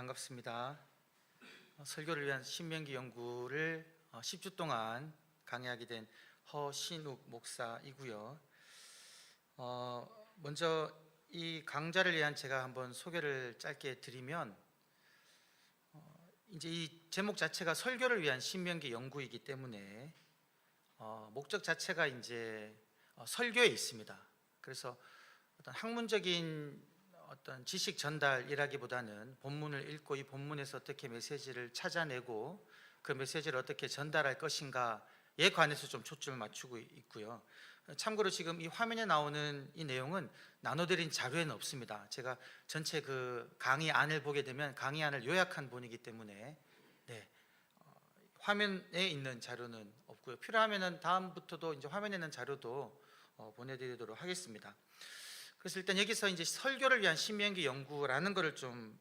반갑습니다. 설교를 위한 신명기 연구를 10주 동안 강의하게 된 허신욱 목사이고요. 먼저 이 강좌를 위한 제가 한번 소개를 짧게 드리면, 이제 이 제목 자체가 설교를 위한 신명기 연구이기 때문에 목적 자체가 이제 설교에 있습니다. 그래서 어떤 학문적인 어떤 지식 전달이라기보다는 본문을 읽고 이 본문에서 어떻게 메시지를 찾아내고 그 메시지를 어떻게 전달할 것인가에 관해서 좀 초점을 맞추고 있고요. 참고로 지금 이 화면에 나오는 이 내용은 나눠드린 자료에는 없습니다. 제가 전체 그 강의안을 보게 되면 강의안을 요약한 본이기 때문에 화면에 있는 자료는 없고요. 필요하면은 다음부터도 이제 화면에 있는 자료도 보내드리도록 하겠습니다. 그래서 일단 여기서 이제 설교를 위한 신명기 연구라는 것을 좀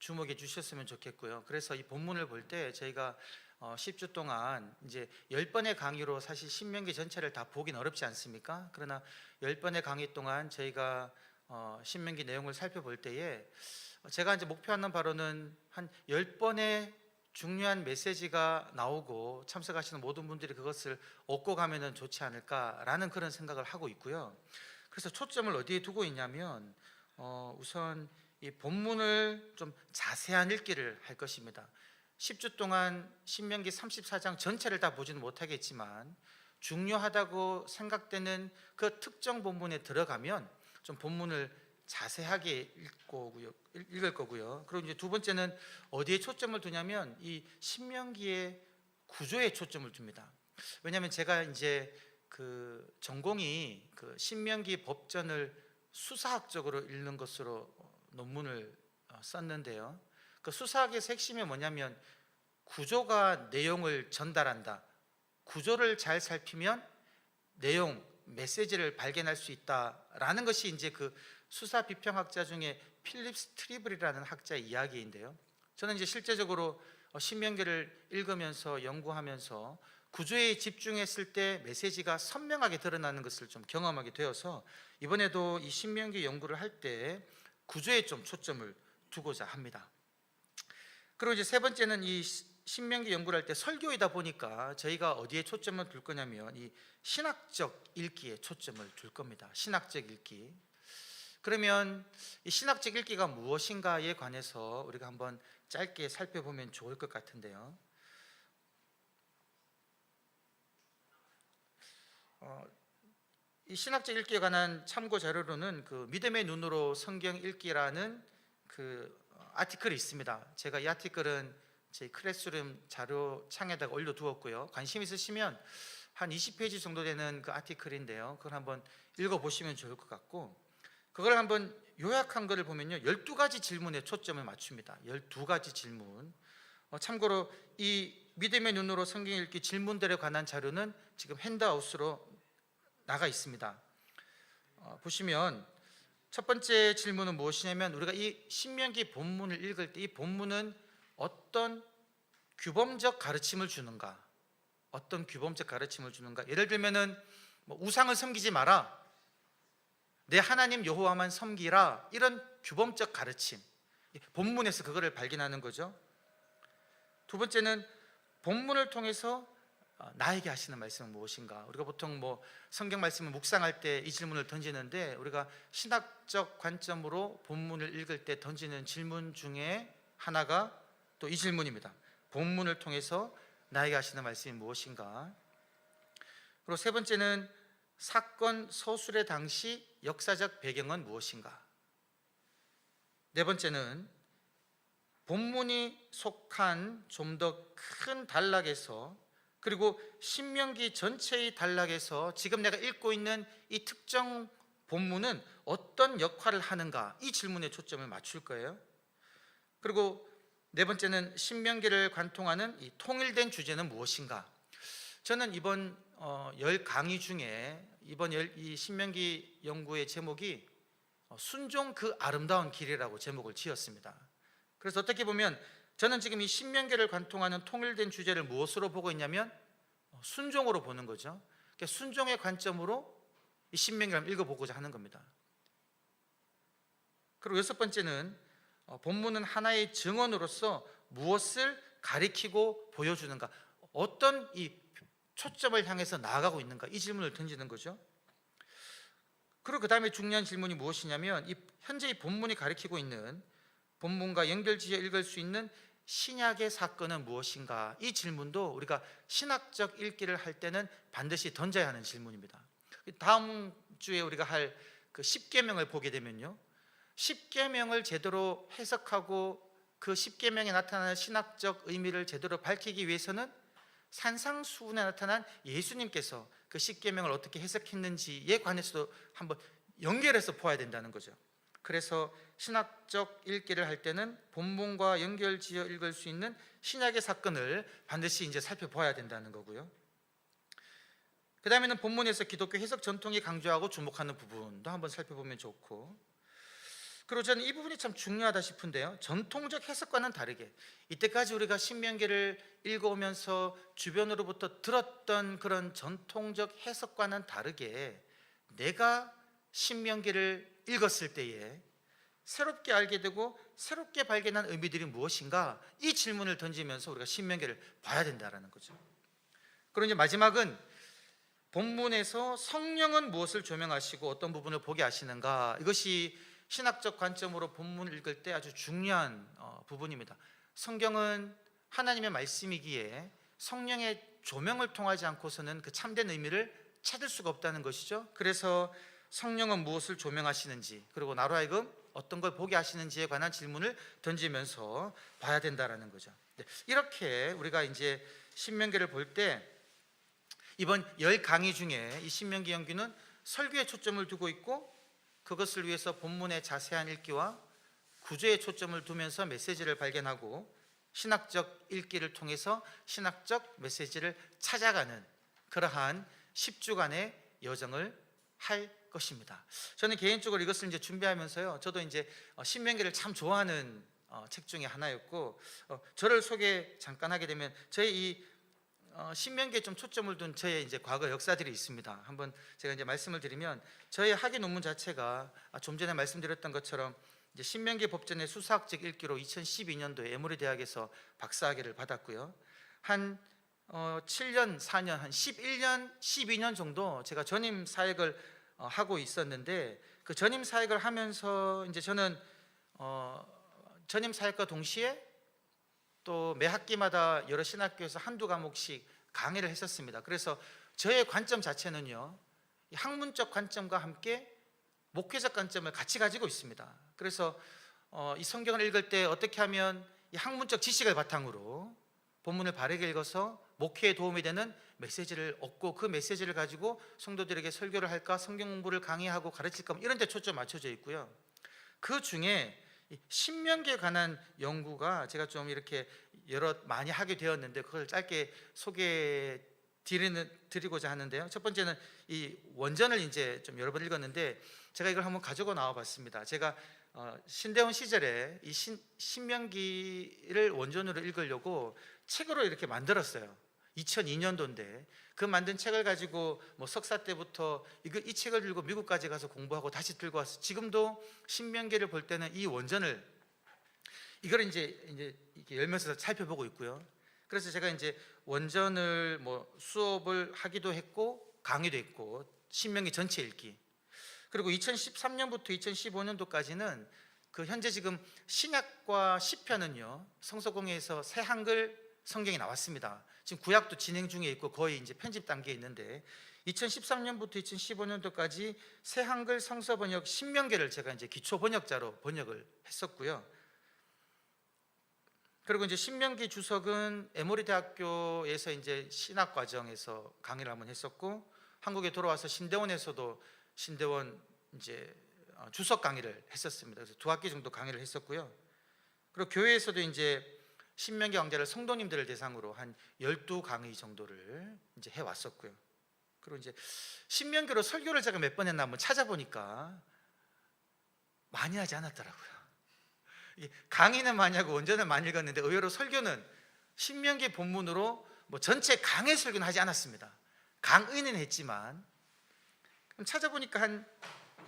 주목해 주셨으면 좋겠고요. 그래서 이 본문을 볼 때 저희가 10주 동안 이제 10번의 강의로 사실 신명기 전체를 다 보긴 어렵지 않습니까? 그러나 10번의 강의 동안 저희가 신명기 내용을 살펴볼 때에 제가 이제 목표하는 바로는 한 10번의 중요한 메시지가 나오고 참석하시는 모든 분들이 그것을 얻고 가면은 좋지 않을까라는 그런 생각을 하고 있고요. 그래서 초점을 어디에 두고 있냐면 우선 이 본문을 좀 자세한 읽기를 할 것입니다. 10주 동안 신명기 34장 전체를 다 보지는 못하겠지만 중요하다고 생각되는 그 특정 본문에 들어가면 좀 본문을 자세하게 읽을 거고요. 그리고 이제 두 번째는 어디에 초점을 두냐면 이 신명기의 구조에 초점을 둡니다. 왜냐하면 제가 이제 그 전공이 그 신명기 법전을 수사학적으로 읽는 것으로 논문을 썼는데요. 그 수사학의 핵심이 뭐냐면 구조가 내용을 전달한다. 구조를 잘 살피면 내용, 메시지를 발견할 수 있다라는 것이 이제 그 수사 비평학자 중에 필립 스트리블이라는 학자의 이야기인데요. 저는 이제 실제적으로 신명기를 읽으면서 연구하면서 구조에 집중했을 때 메시지가 선명하게 드러나는 것을 좀 경험하게 되어서 이번에도 이 신명기 연구를 할 때 구조에 좀 초점을 두고자 합니다. 그리고 이제 세 번째는 이 신명기 연구를 할 때 설교이다 보니까 저희가 어디에 초점을 둘 거냐면 이 신학적 읽기에 초점을 둘 겁니다. 신학적 읽기. 그러면 이 신학적 읽기가 무엇인가에 관해서 우리가 한번 짧게 살펴보면 좋을 것 같은데요. 이 신학적 읽기에 관한 참고 자료로는 그 믿음의 눈으로 성경 읽기라는 그 아티클이 있습니다. 제가 이 아티클은 제 클래스룸 자료 창에다가 올려두었고요. 관심 있으시면 한 20페이지 정도 되는 그 아티클인데요. 그걸 한번 읽어보시면 좋을 것 같고, 그걸 한번 요약한 것을 보면요, 12가지 질문에 초점을 맞춥니다. 12가지 질문. 참고로 이 믿음의 눈으로 성경 읽기 질문들에 관한 자료는 지금 핸드아웃으로 나가 있습니다. 보시면 첫 번째 질문은 무엇이냐면, 우리가 이 신명기 본문을 읽을 때 이 본문은 어떤 규범적 가르침을 주는가? 어떤 규범적 가르침을 주는가? 예를 들면은 우상을 섬기지 마라, 내 하나님 여호와만 섬기라, 이런 규범적 가르침, 본문에서 그거를 발견하는 거죠. 두 번째는 본문을 통해서 나에게 하시는 말씀은 무엇인가? 우리가 보통 성경 말씀을 묵상할 때 이 질문을 던지는데, 우리가 신학적 관점으로 본문을 읽을 때 던지는 질문 중에 하나가 또 이 질문입니다. 본문을 통해서 나에게 하시는 말씀이 무엇인가? 그리고 세 번째는 사건 서술의 당시 역사적 배경은 무엇인가? 네 번째는 본문이 속한 좀 더 큰 단락에서, 그리고 신명기 전체의 단락에서 지금 내가 읽고 있는 이 특정 본문은 어떤 역할을 하는가, 이 질문에 초점을 맞출 거예요. 그리고 네 번째는 신명기를 관통하는 이 통일된 주제는 무엇인가. 저는 이번 10강의 중에 이번 이 신명기 연구의 제목이 순종 그 아름다운 길이라고 제목을 지었습니다. 그래서 어떻게 보면 저는 지금 이 신명기를 관통하는 통일된 주제를 무엇으로 보고 있냐면 순종으로 보는 거죠. 그러니까 순종의 관점으로 이 신명기를 읽어보고자 하는 겁니다. 그리고 여섯 번째는 본문은 하나의 증언으로서 무엇을 가리키고 보여주는가, 어떤 이 초점을 향해서 나아가고 있는가, 이 질문을 던지는 거죠. 그리고 그 다음에 중요한 질문이 무엇이냐면, 현재 이 본문이 가리키고 있는, 본문과 연결지어 읽을 수 있는 신약의 사건은 무엇인가, 이 질문도 우리가 신학적 읽기를 할 때는 반드시 던져야 하는 질문입니다. 다음 주에 우리가 할 그 십계명을 보게 되면요, 십계명을 제대로 해석하고 그 십계명에 나타나는 신학적 의미를 제대로 밝히기 위해서는 산상수훈에 나타난 예수님께서 그 십계명을 어떻게 해석했는지에 관해서도 한번 연결해서 보아야 된다는 거죠. 그래서 신학적 읽기를 할 때는 본문과 연결지어 읽을 수 있는 신약의 사건을 반드시 이제 살펴봐야 된다는 거고요. 그 다음에는 본문에서 기독교 해석 전통이 강조하고 주목하는 부분도 한번 살펴보면 좋고, 그리고 저는 이 부분이 참 중요하다 싶은데요, 전통적 해석과는 다르게 이때까지 우리가 신명기를 읽어오면서 주변으로부터 들었던 그런 전통적 해석과는 다르게 내가 신명기를 읽었을 때에 새롭게 알게 되고 새롭게 발견한 의미들이 무엇인가, 이 질문을 던지면서 우리가 신명기를 봐야 된다는 거죠. 그리고 이제 마지막은 본문에서 성령은 무엇을 조명하시고 어떤 부분을 보게 하시는가, 이것이 신학적 관점으로 본문을 읽을 때 아주 중요한 부분입니다. 성경은 하나님의 말씀이기에 성령의 조명을 통하지 않고서는 그 참된 의미를 찾을 수가 없다는 것이죠. 그래서 성령은 무엇을 조명하시는지, 그리고 나로 하여금 어떤 걸 보게 하시는지에 관한 질문을 던지면서 봐야 된다는 거죠. 이렇게 우리가 이제 신명기를 볼 때 이번 10강의 중에 이 신명기 연기는 설교에 초점을 두고 있고, 그것을 위해서 본문의 자세한 읽기와 구조에 초점을 두면서 메시지를 발견하고 신학적 읽기를 통해서 신학적 메시지를 찾아가는 그러한 10주간의 여정을 할 것입니다. 저는 개인적으로 이것을 이제 준비하면서요, 저도 이제 신명기를 참 좋아하는 책 중에 하나였고, 저를 소개 잠깐 하게 되면 저희 이 신명기에 좀 초점을 둔 저의 이제 과거 역사들이 있습니다. 한번 제가 이제 말씀을 드리면, 저의 학위 논문 자체가 좀 전에 말씀드렸던 것처럼 이제 신명기 법전의 수사학적 읽기로 2012년도에 에모리 대학에서 박사학위를 받았고요. 한 7년, 4년, 한 11년, 12년 정도 제가 전임 사역을 하고 있었는데, 그 전임 사역을 하면서 이제 저는 전임 사역과 동시에 또 매 학기마다 여러 신학교에서 한두 과목씩 강의를 했었습니다. 그래서 저의 관점 자체는요, 이 학문적 관점과 함께 목회적 관점을 같이 가지고 있습니다. 그래서 이 성경을 읽을 때 어떻게 하면 이 학문적 지식을 바탕으로 본문을 바르게 읽어서 목회에 도움이 되는 메시지를 얻고, 그 메시지를 가지고 성도들에게 설교를 할까, 성경 공부를 강의하고 가르칠까, 이런 데 초점 맞춰져 있고요. 그 중에 신명기에 관한 연구가 제가 좀 이렇게 많이 하게 되었는데, 그걸 짧게 소개해 드리고자 하는데요. 첫 번째는 이 원전을 이제 좀 여러 번 읽었는데, 제가 이걸 한번 가지고 나와 봤습니다. 제가 신대원 시절에 이 신명기를 원전으로 읽으려고 책으로 이렇게 만들었어요. 2002년도인데 그 만든 책을 가지고 뭐 석사 때부터 이 책을 들고 미국까지 가서 공부하고 다시 들고 와서 지금도 신명기를 볼 때는 이 원전을 이걸 이제 이렇게 열면서 살펴보고 있고요. 그래서 제가 이제 원전을 뭐 수업을 하기도 했고 강의도 했고, 신명기 전체 읽기, 그리고 2013년부터 2015년도까지는 그 현재 지금 신약과 시편은요, 성서공회에서 새 한글 성경이 나왔습니다. 지금 구약도 진행 중에 있고 거의 이제 편집 단계에 있는데, 2013년부터 2015년도까지 새 한글 성서 번역 신명기를 제가 이제 기초 번역자로 번역을 했었고요. 그리고 이제 신명기 주석은 에모리 대학교에서 이제 신학 과정에서 강의를 한번 했었고, 한국에 돌아와서 신대원에서도 신대원 이제 주석 강의를 했었습니다. 그래서 2학기 정도 강의를 했었고요. 그리고 교회에서도 이제 신명기 강좌를 성도님들을 대상으로 한 12강의 정도를 이제 해왔었고요. 그리고 이제 신명기로 설교를 제가 몇 번 했나 한번 찾아보니까 많이 하지 않았더라고요. 강의는 많이 하고 원전을 많이 읽었는데 의외로 설교는 신명기 본문으로 뭐 전체 강의 설교는 하지 않았습니다. 강의는 했지만, 찾아보니까 한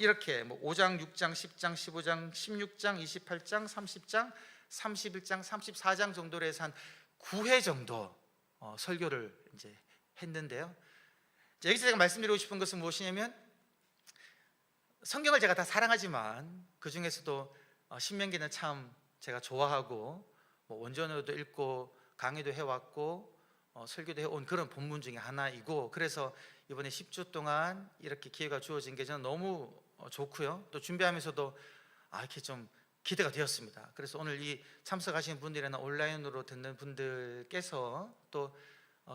이렇게 뭐 5장, 6장, 10장, 15장, 16장, 28장, 30장, 31장, 34장 정도로 해서 한 9회 정도 설교를 이제 했는데요. 여기서 제가 말씀드리고 싶은 것은 무엇이냐면, 성경을 제가 다 사랑하지만 그 중에서도 신명기는 참 제가 좋아하고 원전으로도 읽고 강의도 해왔고 설교도 해온 그런 본문 중에 하나이고, 그래서 이번에 10주 동안 이렇게 기회가 주어진 게 저는 너무 좋고요. 또 준비하면서도 이렇게 좀 기대가 되었습니다. 그래서 오늘 이 참석하신 분들이나 온라인으로 듣는 분들께서 또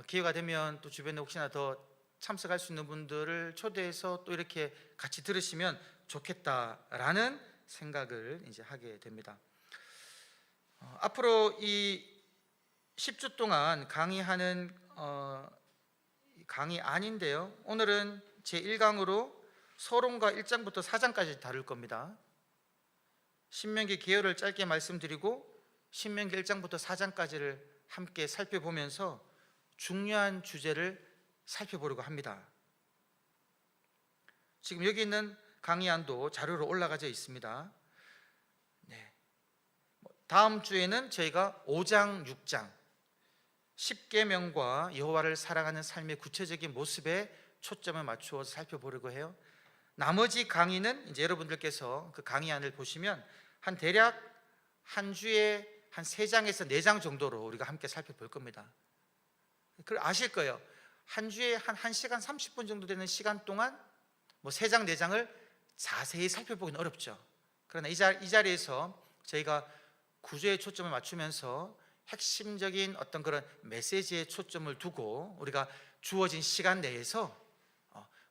기회가 되면 또 주변에 혹시나 더 참석할 수 있는 분들을 초대해서 또 이렇게 같이 들으시면 좋겠다라는 생각을 이제 하게 됩니다. 앞으로 이 10주 동안 강의하는 강의 아닌데요, 오늘은 제1강으로 서론과 1장부터 4장까지 다룰 겁니다. 신명기 개요를 짧게 말씀드리고 신명기 1장부터 4장까지를 함께 살펴보면서 중요한 주제를 살펴보려고 합니다. 지금 여기 있는 강의안도 자료로 올라가져 있습니다. 다음 주에는 저희가 5장, 6장 10계명과 여호와를 사랑하는 삶의 구체적인 모습에 초점을 맞추어서 살펴보려고 해요. 나머지 강의는 이제 여러분들께서 그 강의안을 보시면 한 대략 한 주에 한 3장에서 4장 정도로 우리가 함께 살펴볼 겁니다. 그걸 아실 거예요. 한 주에 한 1시간 30분 정도 되는 시간 동안 뭐 3장, 4장을 자세히 살펴보기는 어렵죠. 그러나 이 자리에서 저희가 구조에 초점을 맞추면서 핵심적인 어떤 그런 메시지에 초점을 두고 우리가 주어진 시간 내에서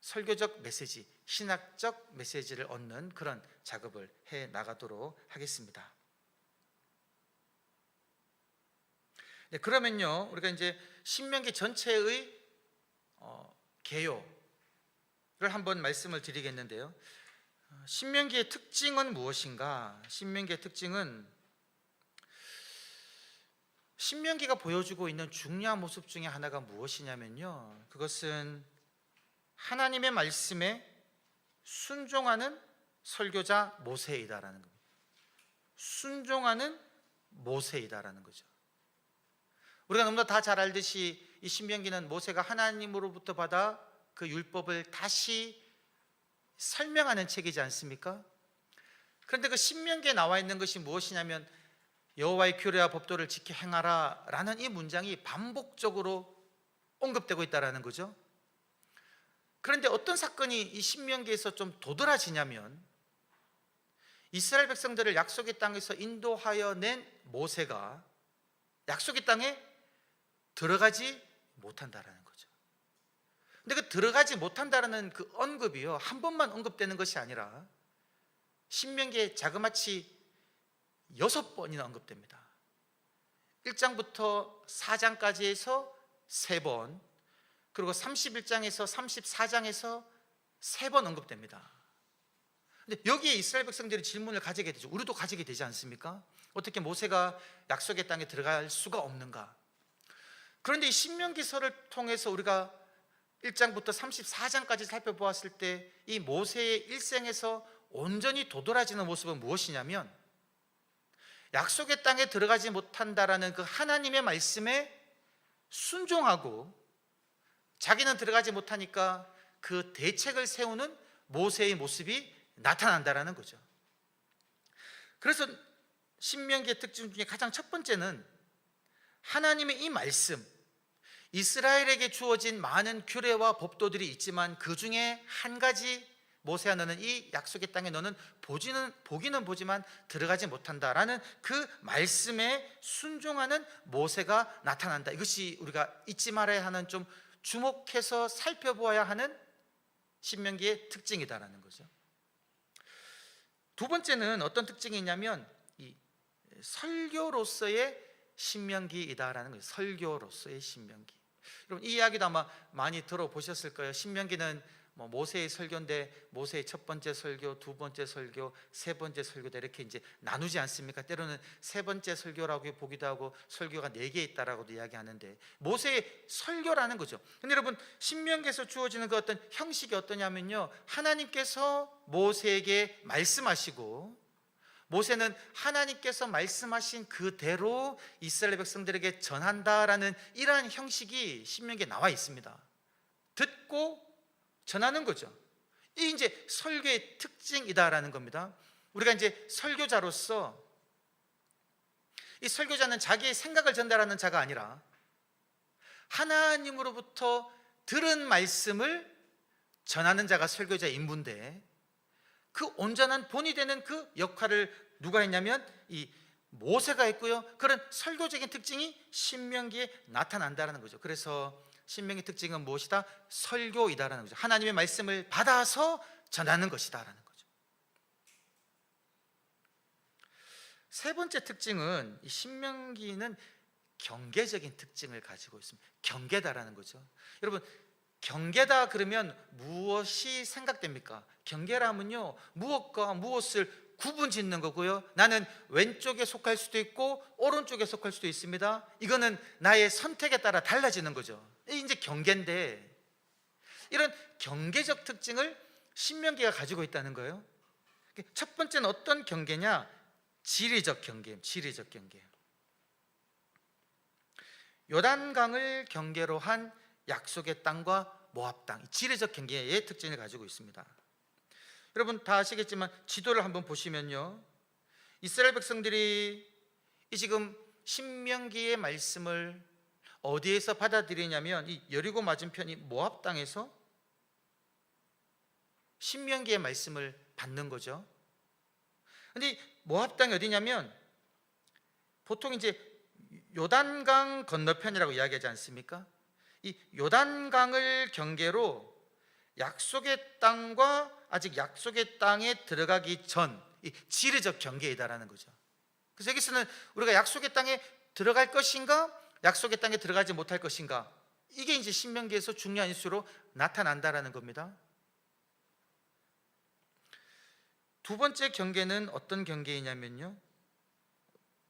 설교적 메시지, 신학적 메시지를 얻는 그런 작업을 해 나가도록 하겠습니다. 그러면요, 우리가 이제 신명기 전체의 개요를 한번 말씀을 드리겠는데요. 신명기의 특징은 무엇인가? 신명기의 특징은 신명기가 보여주고 있는 중요한 모습 중에 하나가 무엇이냐면요, 그것은 하나님의 말씀에 순종하는 설교자 모세이다라는 겁니다. 순종하는 모세이다라는 거죠. 우리가 너무나 다 잘 알듯이 이 신명기는 모세가 하나님으로부터 받아 그 율법을 다시 설명하는 책이지 않습니까? 그런데 그 신명기에 나와 있는 것이 무엇이냐면 여호와의 규례와 법도를 지켜 행하라 라는 이 문장이 반복적으로 언급되고 있다는 거죠. 그런데 어떤 사건이 이 신명기에서 좀 도드라지냐면, 이스라엘 백성들을 약속의 땅에서 인도하여 낸 모세가 약속의 땅에 들어가지 못한다라는 거죠. 근데 그 들어가지 못한다라는 그 언급이요, 한 번만 언급되는 것이 아니라 신명기에 자그마치 6번이나 언급됩니다. 1장부터 4장까지 해서 3번, 그리고 31장에서 34장에서 3번 언급됩니다. 근데 여기에 이스라엘 백성들이 질문을 가지게 되죠. 우리도 가지게 되지 않습니까? 어떻게 모세가 약속의 땅에 들어갈 수가 없는가? 그런데 이 신명기서를 통해서 우리가 1장부터 34장까지 살펴보았을 때 이 모세의 일생에서 온전히 도드라지는 모습은 무엇이냐면, 약속의 땅에 들어가지 못한다라는 그 하나님의 말씀에 순종하고 자기는 들어가지 못하니까 그 대책을 세우는 모세의 모습이 나타난다라는 거죠. 그래서 신명기의 특징 중에 가장 첫 번째는 하나님의 이 말씀, 이스라엘에게 주어진 많은 규례와 법도들이 있지만 그 중에 한 가지, 모세야 너는 이 약속의 땅에 너는 보기는 보지만 들어가지 못한다라는 그 말씀에 순종하는 모세가 나타난다. 이것이 우리가 잊지 말아야 하는, 좀 주목해서 살펴보아야 하는 신명기의 특징이다라는 거죠. 두 번째는 어떤 특징이 있냐면 이 설교로서의 신명기이다라는 거예요. 설교로서의 신명기. 여러분 이 이야기도 아마 많이 들어보셨을 거예요. 신명기는 뭐 모세의 설교인데 모세의 첫 번째 설교, 두 번째 설교, 세 번째 설교다 이렇게 이제 나누지 않습니까? 때로는 세 번째 설교라고 보기도 하고 설교가 4개 있다라고도 이야기하는데 모세의 설교라는 거죠. 근데 여러분 신명기에서 주어지는 그 어떤 형식이 어떠냐면요, 하나님께서 모세에게 말씀하시고 모세는 하나님께서 말씀하신 그대로 이스라엘 백성들에게 전한다라는 이러한 형식이 신명기에 나와 있습니다. 듣고 전하는 거죠. 이 이제 설교의 특징이다라는 겁니다. 우리가 이제 설교자로서 이 설교자는 자기의 생각을 전달하는 자가 아니라 하나님으로부터 들은 말씀을 전하는 자가 설교자의 임무인데, 그 온전한 본이 되는 그 역할을 누가 했냐면 이 모세가 했고요. 그런 설교적인 특징이 신명기에 나타난다는 거죠. 그래서 신명기 특징은 무엇이다? 설교이다라는 거죠. 하나님의 말씀을 받아서 전하는 것이다라는 거죠. 세 번째 특징은 이 신명기는 경계적인 특징을 가지고 있습니다. 경계다라는 거죠. 여러분 경계다 그러면 무엇이 생각됩니까? 경계라면요, 무엇과 무엇을 구분 짓는 거고요. 나는 왼쪽에 속할 수도 있고 오른쪽에 속할 수도 있습니다. 이거는 나의 선택에 따라 달라지는 거죠. 이게 이제 경계인데, 이런 경계적 특징을 신명기가 가지고 있다는 거예요. 첫 번째는 어떤 경계냐? 지리적 경계예요. 지리적 경계. 요단강을 경계로 한 약속의 땅과 모압 땅, 지리적 경계의 특징을 가지고 있습니다. 여러분 다 아시겠지만 지도를 한번 보시면요, 이스라엘 백성들이 이 지금 신명기의 말씀을 어디에서 받아들이냐면 이 여리고 맞은편이 모압 땅에서 신명기의 말씀을 받는 거죠. 근데 모압 땅이 어디냐면 보통 이제 요단강 건너편이라고 이야기하지 않습니까? 이 요단강을 경계로 약속의 땅과 아직 약속의 땅에 들어가기 전 이 지리적 경계이다라는 거죠. 그래서 여기서는 우리가 약속의 땅에 들어갈 것인가, 약속의 땅에 들어가지 못할 것인가, 이게 이제 신명기에서 중요한 이슈로 나타난다라는 겁니다. 두 번째 경계는 어떤 경계이냐면요,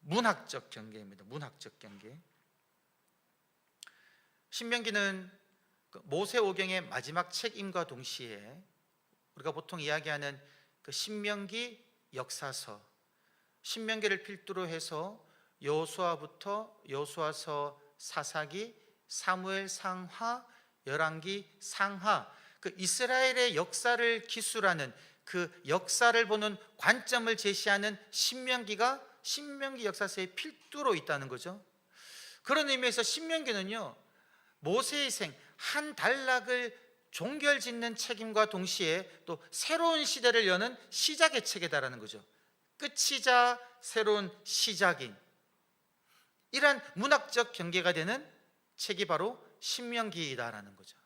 문학적 경계입니다. 문학적 경계. 신명기는 모세오경의 마지막 책임과 동시에 우리가 보통 이야기하는 그 신명기 역사서, 신명기를 필두로 해서 여호수아부터 여호수아서, 사사기, 사무엘 상하, 열왕기 상하, 그 이스라엘의 역사를 기술하는 그 역사를 보는 관점을 제시하는 신명기가 신명기 역사서의 필두로 있다는 거죠. 그런 의미에서 신명기는요, 모세의 생 한 단락을 종결짓는 책임과 동시에 또 새로운 시대를 여는 시작의 책이다라는 거죠. 끝이자 새로운 시작인 이러한 문학적 경계가 되는 책이 바로 신명기이다라는 거죠.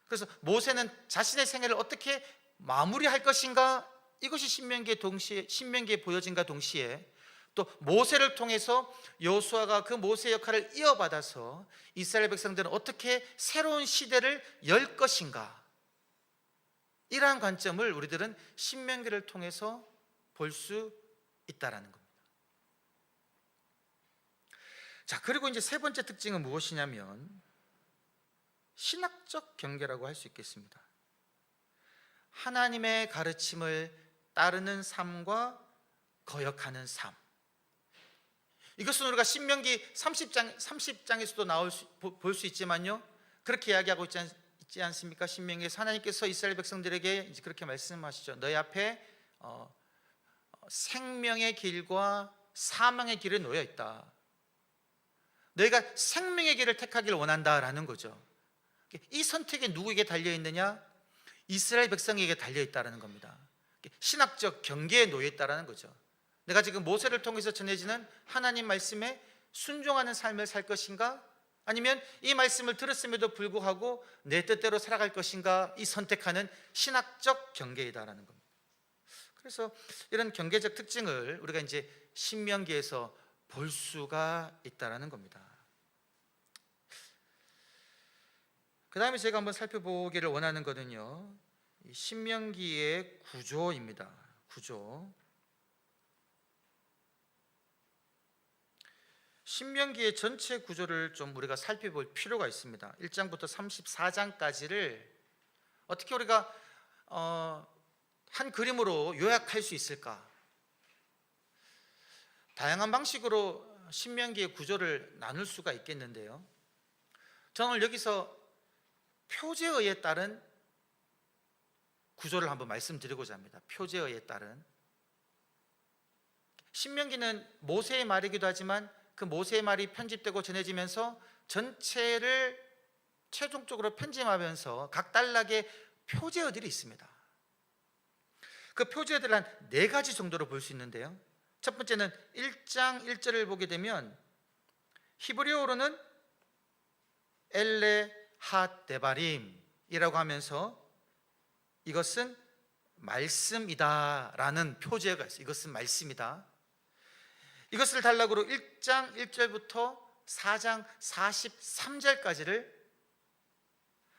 그래서 모세는 자신의 생애를 어떻게 마무리할 것인가, 이것이 신명기에 보여진과 동시에 또 모세를 통해서 여호수아가 그 모세의 역할을 이어받아서 이스라엘 백성들은 어떻게 새로운 시대를 열 것인가, 이러한 관점을 우리들은 신명기를 통해서 볼 수 있다라는 겁니다. 자, 그리고 이제 세 번째 특징은 무엇이냐면 신학적 경계라고 할 수 있겠습니다. 하나님의 가르침을 따르는 삶과 거역하는 삶. 이것은 우리가 신명기 30장에서도 볼 수 있지만요, 그렇게 이야기하고 있지 않습니까? 신명기에서 하나님께서 이스라엘 백성들에게 이제 그렇게 말씀하시죠. 너희 앞에 생명의 길과 사망의 길이 놓여 있다. 너희가 생명의 길을 택하기를 원한다라는 거죠. 이 선택이 누구에게 달려 있느냐? 이스라엘 백성에게 달려 있다라는 겁니다. 신학적 경계에 놓여 있다라는 거죠. 내가 지금 모세를 통해서 전해지는 하나님 말씀에 순종하는 삶을 살 것인가, 아니면 이 말씀을 들었음에도 불구하고 내 뜻대로 살아갈 것인가, 이 선택하는 신학적 경계이다라는 겁니다. 그래서 이런 경계적 특징을 우리가 이제 신명기에서 볼 수가 있다라는 겁니다. 그 다음에 제가 한번 살펴보기를 원하는 거는요, 이 신명기의 구조입니다. 구조. 신명기의 전체 구조를 좀 우리가 살펴볼 필요가 있습니다. 1장부터 34장까지를 어떻게 우리가 한 그림으로 요약할 수 있을까? 다양한 방식으로 신명기의 구조를 나눌 수가 있겠는데요, 저는 여기서 표제어에 따른 구조를 한번 말씀드리고자 합니다. 표제어에 따른. 신명기는 모세의 말이기도 하지만 그 모세의 말이 편집되고 전해지면서 전체를 최종적으로 편집하면서 각 단락의 표제어들이 있습니다. 그 표제어들을 한 4가지 정도로 볼 수 있는데요, 첫 번째는 1장 1절을 보게 되면 히브리어로는 엘레 핫 데바림이라고 하면서 이것은 말씀이다 라는 표제가 있어요. 이것은 말씀이다. 이것을 단락으로 1장 1절부터 4장 43절까지를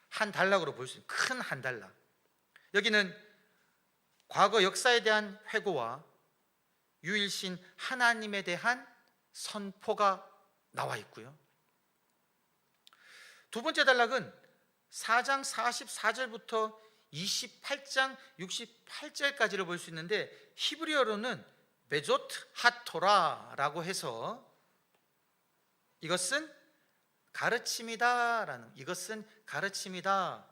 한 단락으로 볼 수 있는 큰 한 단락. 여기는 과거 역사에 대한 회고와 유일신 하나님에 대한 선포가 나와 있고요, 두 번째 단락은 4장 44절부터 28장 68절까지를 볼 수 있는데 히브리어로는 베조트 하토라라고 해서 이것은 가르침이다라는, 이것은 가르침이다.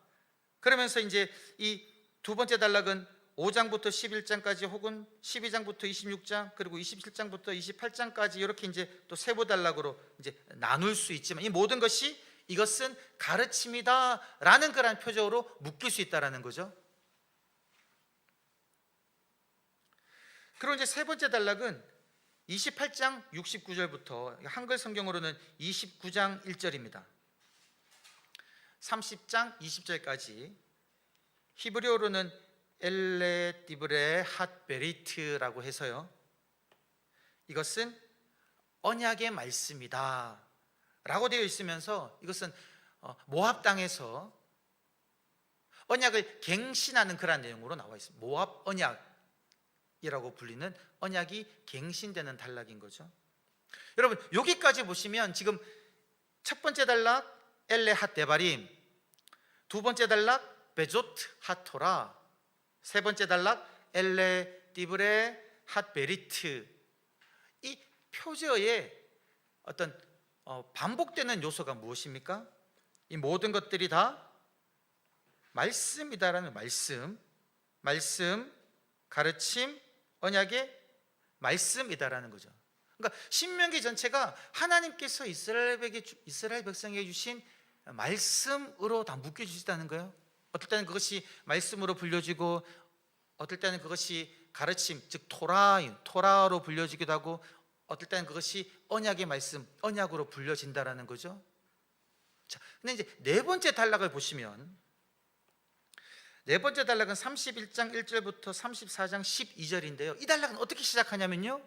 그러면서 이제 이 두 번째 단락은 5장부터 11장까지 혹은 12장부터 26장 그리고 27장부터 28장까지 이렇게 이제 또 세부 단락으로 이제 나눌 수 있지만 이 모든 것이 이것은 가르침이다라는 그런 표적으로 묶일 수 있다라는 거죠. 그리고 이제 세 번째 단락은 28장 69절부터 한글 성경으로는 29장 1절입니다. 30장 20절까지 히브리어로는 엘레 디브레 핫 베리트라고 해서요, 이것은 언약의 말씀이다 라고 되어 있으면서 이것은 모압 땅에서 언약을 갱신하는 그런 내용으로 나와 있습니다. 모압 언약이라고 불리는 언약이 갱신되는 단락인 거죠. 여러분 여기까지 보시면 지금 첫 번째 단락 엘레 핫 데바림, 두 번째 단락 베조트 하토라, 세 번째 단락 엘레 디브레 핫 베리트, 이 표제어에 어떤 반복되는 요소가 무엇입니까? 이 모든 것들이 다 말씀이다라는 말씀, 가르침, 언약의 말씀이다라는 거죠. 그러니까 신명기 전체가 하나님께서 이스라엘 백성에게 주신 말씀으로 다 묶여주시다는 거예요. 어떨 때는 그것이 말씀으로 불려지고 어떨 때는 그것이 가르침, 즉 토라로 불려지기도 하고 어떨 때는 그것이 언약의 말씀, 언약으로 불려진다라는 거죠. 자, 근데 이제 네 번째 단락을 보시면 네 번째 단락은 31장 1절부터 34장 12절인데요. 이 단락은 어떻게 시작하냐면요,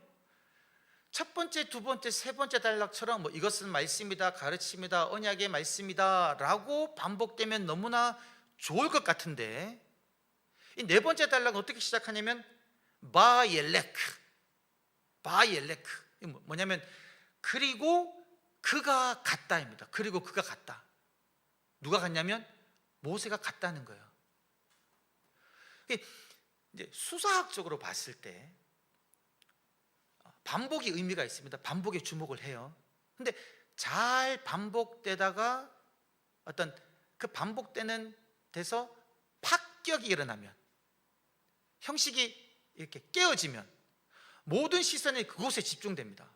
첫 번째, 두 번째, 세 번째 단락처럼 뭐 이것은 말씀이다, 가르침이다, 언약의 말씀이다 라고 반복되면 너무나 좋을 것 같은데 이 네 번째 단락은 어떻게 시작하냐면 바옐레크, 뭐냐면 그리고 그가 갔다입니다. 그리고 그가 갔다. 누가 갔냐면 모세가 갔다는 거예요. 이제 수사학적으로 봤을 때 반복이 의미가 있습니다. 반복에 주목을 해요. 근데 잘 반복되다가 어떤 그 반복되는 데서 파격이 일어나면, 형식이 이렇게 깨어지면 모든 시선이 그곳에 집중됩니다.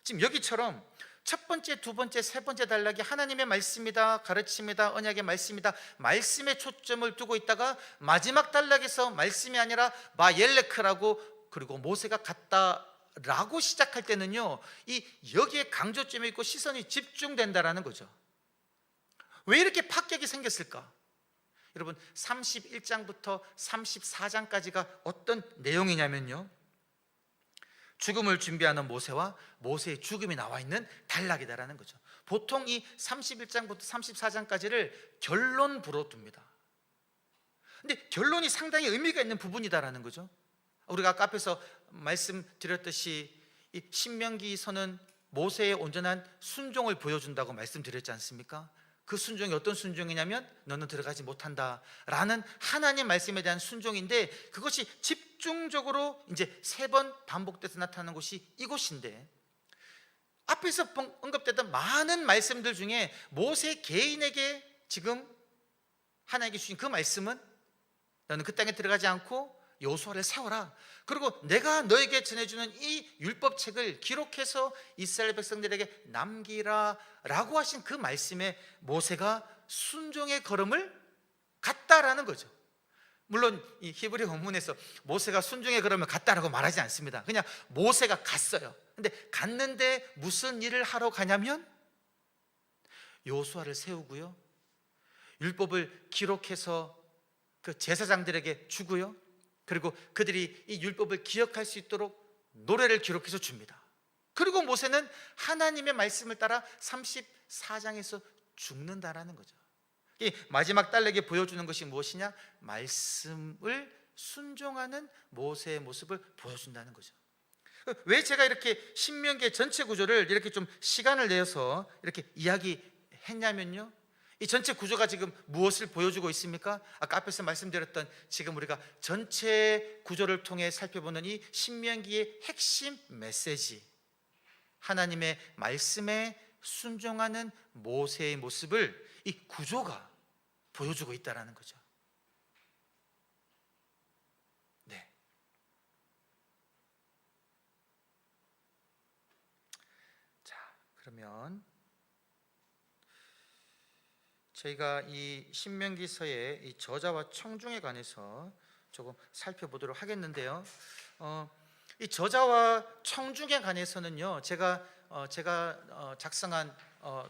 지금 여기처럼 첫 번째, 두 번째, 세 번째 단락이 하나님의 말씀이다, 가르침이다, 언약의 말씀이다, 말씀에 초점을 두고 있다가 마지막 단락에서 말씀이 아니라 바옐레크라고 그리고 모세가 갔다라고 시작할 때는요, 이 여기에 강조점이 있고 시선이 집중된다라는 거죠. 왜 이렇게 파격이 생겼을까? 여러분 31장부터 34장까지가 어떤 내용이냐면요, 죽음을 준비하는 모세와 모세의 죽음이 나와 있는 단락이다라는 거죠. 보통 이 31장부터 34장까지를 결론부로 둡니다. 근데 결론이 상당히 의미가 있는 부분이다라는 거죠. 우리가 아까 앞에서 말씀드렸듯이 이 신명기서는 모세의 온전한 순종을 보여준다고 말씀드렸지 않습니까? 그 순종이 어떤 순종이냐면 너는 들어가지 못한다 라는 하나님 말씀에 대한 순종인데, 그것이 집중적으로 이제 3번 반복돼서 나타나는 곳이 이곳인데, 앞에서 언급됐던 많은 말씀들 중에 모세 개인에게 지금 하나님께 주신 그 말씀은 너는 그 땅에 들어가지 않고 여호수아를 세워라, 그리고 내가 너에게 전해주는 이 율법책을 기록해서 이스라엘 백성들에게 남기라 라고 하신 그 말씀에 모세가 순종의 걸음을 갔다라는 거죠. 물론 이 히브리 원문에서 모세가 순종의 걸음을 갔다라고 말하지 않습니다. 그냥 모세가 갔어요. 근데 갔는데 무슨 일을 하러 가냐면 여호수아를 세우고요, 율법을 기록해서 그 제사장들에게 주고요, 그리고 그들이 이 율법을 기억할 수 있도록 노래를 기록해서 줍니다. 그리고 모세는 하나님의 말씀을 따라 34장에서 죽는다라는 거죠. 이 마지막 딸에게 보여주는 것이 무엇이냐? 말씀을 순종하는 모세의 모습을 보여준다는 거죠. 왜 제가 이렇게 신명기의 전체 구조를 이렇게 좀 시간을 내서 이렇게 이야기했냐면요, 이 전체 구조가 지금 무엇을 보여주고 있습니까? 아까 앞에서 말씀드렸던 지금 우리가 전체 구조를 통해 살펴보는 이 신명기의 핵심 메시지, 하나님의 말씀에 순종하는 모세의 모습을 이 구조가 보여주고 있다는 거죠. 네. 자, 그러면 저희가 이 신명기서의 이 저자와 청중에 관해서 조금 살펴보도록 하겠는데요. 이 저자와 청중에 관해서는요, 제가 작성한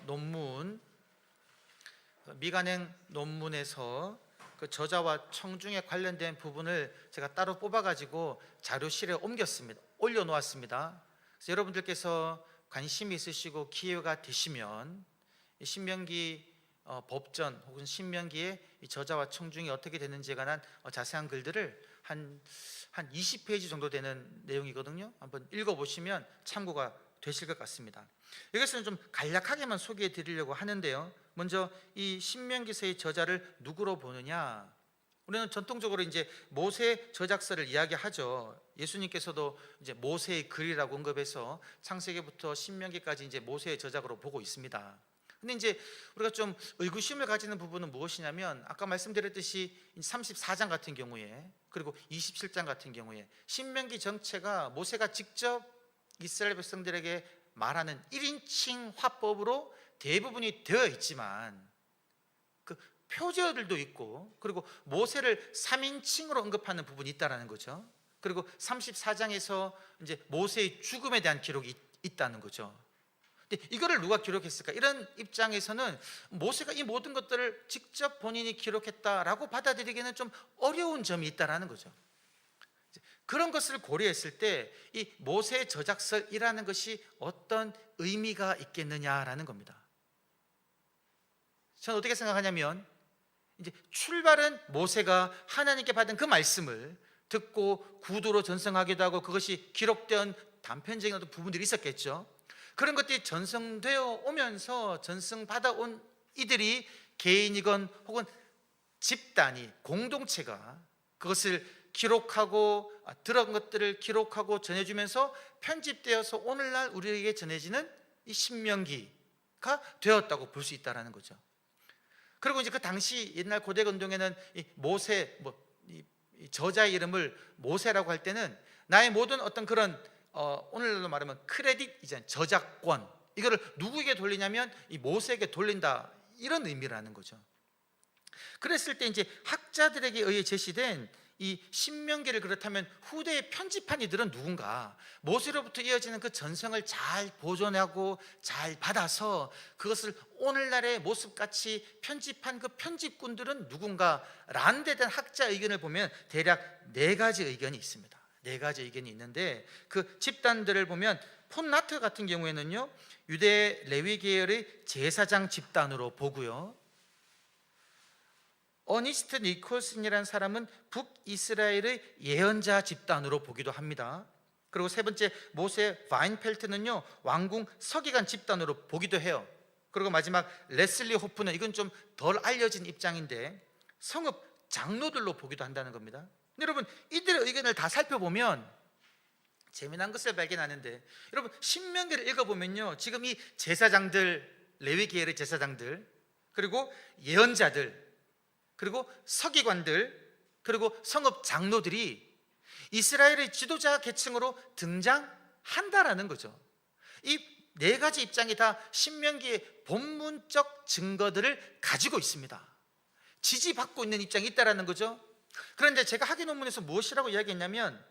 논문, 미간행 논문에서 그 저자와 청중에 관련된 부분을 제가 따로 뽑아가지고 자료실에 올려놓았습니다. 그래서 여러분들께서 관심이 있으시고 기회가 되시면 이 신명기 법전 혹은 신명기의 이 저자와 청중이 어떻게 되는지에 관한 자세한 글들을 한 20페이지 정도 되는 내용이거든요. 한번 읽어보시면 참고가 되실 것 같습니다. 이것은 좀 간략하게만 소개해 드리려고 하는데요, 먼저 이 신명기서의 저자를 누구로 보느냐? 우리는 전통적으로 이제 모세 저작서를 이야기하죠. 예수님께서도 이제 모세의 글이라고 언급해서 창세기부터 신명기까지 이제 모세의 저작으로 보고 있습니다. 근데 이제 우리가 좀 의구심을 가지는 부분은 무엇이냐면, 아까 말씀드렸듯이 34장 같은 경우에, 그리고 27장 같은 경우에 신명기 전체가 모세가 직접 이스라엘 백성들에게 말하는 1인칭 화법으로 대부분이 되어 있지만, 그 표제어들도 있고, 그리고 모세를 3인칭으로 언급하는 부분이 있다라는 거죠. 그리고 34장에서 이제 모세의 죽음에 대한 기록이 있다는 거죠. 근데 이거를 누가 기록했을까? 이런 입장에서는 모세가 이 모든 것들을 직접 본인이 기록했다라고 받아들이기는 좀 어려운 점이 있다라는 거죠. 그런 것을 고려했을 때 이 모세 저작설이라는 것이 어떤 의미가 있겠느냐라는 겁니다. 저는 어떻게 생각하냐면, 이제 출발은 모세가 하나님께 받은 그 말씀을 듣고 구두로 전승하기도 하고, 그것이 기록된 단편적인 어떤 부분들이 있었겠죠. 그런 것들이 전승되어 오면서 전승받아 온 이들이 개인이건 혹은 집단이, 공동체가 그것을 기록하고 들은 것들을 기록하고 전해주면서 편집되어서 오늘날 우리에게 전해지는 이 신명기가 되었다고 볼 수 있다는 거죠. 그리고 이제 그 당시 옛날 고대 운동에는 이 모세, 이 저자의 이름을 모세라고 할 때는 나의 모든 어떤 그런 오늘날로 말하면 크레딧이잖아요. 저작권, 이거를 누구에게 돌리냐면 이 모세에게 돌린다, 이런 의미라는 거죠. 그랬을 때 이제 학자들에게 의해 제시된 이 신명기를, 그렇다면 후대에 편집한 이들은 누군가? 모세로부터 이어지는 그 전성을 잘 보존하고 잘 받아서 그것을 오늘날의 모습같이 편집한 그 편집군들은 누군가? 라는 데 대한 학자 의견을 보면 대략 4가지 의견이 있습니다. 4가지 의견이 있는데, 그 집단들을 보면 폰나트 같은 경우에는요, 유대 레위 계열의 제사장 집단으로 보고요, 어니스트 니콜슨이라는 사람은 북이스라엘의 예언자 집단으로 보기도 합니다. 그리고 세 번째 모세 바인펠트는요, 왕궁 서기관 집단으로 보기도 해요. 그리고 마지막 레슬리 호프는, 이건 좀 덜 알려진 입장인데, 성읍 장로들로 보기도 한다는 겁니다. 여러분, 이들의 의견을 다 살펴보면 재미난 것을 발견하는데, 여러분 신명기를 읽어보면요, 지금 이 제사장들, 레위 계열의 제사장들, 그리고 예언자들, 그리고 서기관들, 그리고 성읍 장로들이 이스라엘의 지도자 계층으로 등장한다라는 거죠. 이 네 가지 입장이 다 신명기의 본문적 증거들을 가지고 있습니다. 지지받고 있는 입장이 있다라는 거죠. 그런데 제가 학예 논문에서 무엇이라고 이야기했냐면,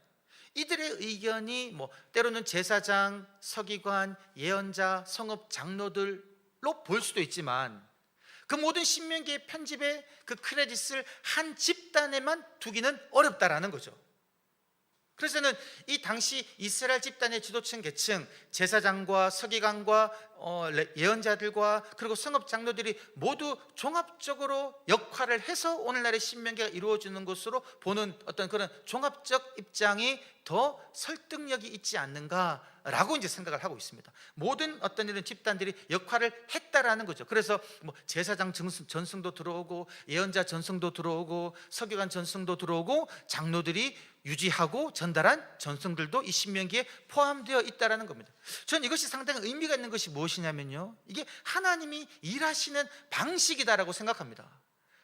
이들의 의견이 때로는 제사장, 서기관, 예언자, 성읍 장로들로 볼 수도 있지만, 그 모든 신명기의 편집의 그 크레딧을 한 집단에만 두기는 어렵다라는 거죠. 그래서는 이 당시 이스라엘 집단의 지도층 계층, 제사장과 서기관과 예언자들과 그리고 성읍 장로들이 모두 종합적으로 역할을 해서 오늘날의 신명기가 이루어지는 것으로 보는 어떤 그런 종합적 입장이 더 설득력이 있지 않는가라고 이제 생각을 하고 있습니다. 모든 어떤 이런 집단들이 역할을 했다라는 거죠. 그래서 제사장 전승도 들어오고, 예언자 전승도 들어오고, 서기관 전승도 들어오고, 장로들이 유지하고 전달한 전승들도 이 신명기에 포함되어 있다라는 겁니다. 저는 이것이 상당히 의미가 있는 것이 무엇이냐면요, 이게 하나님이 일하시는 방식이다라고 생각합니다.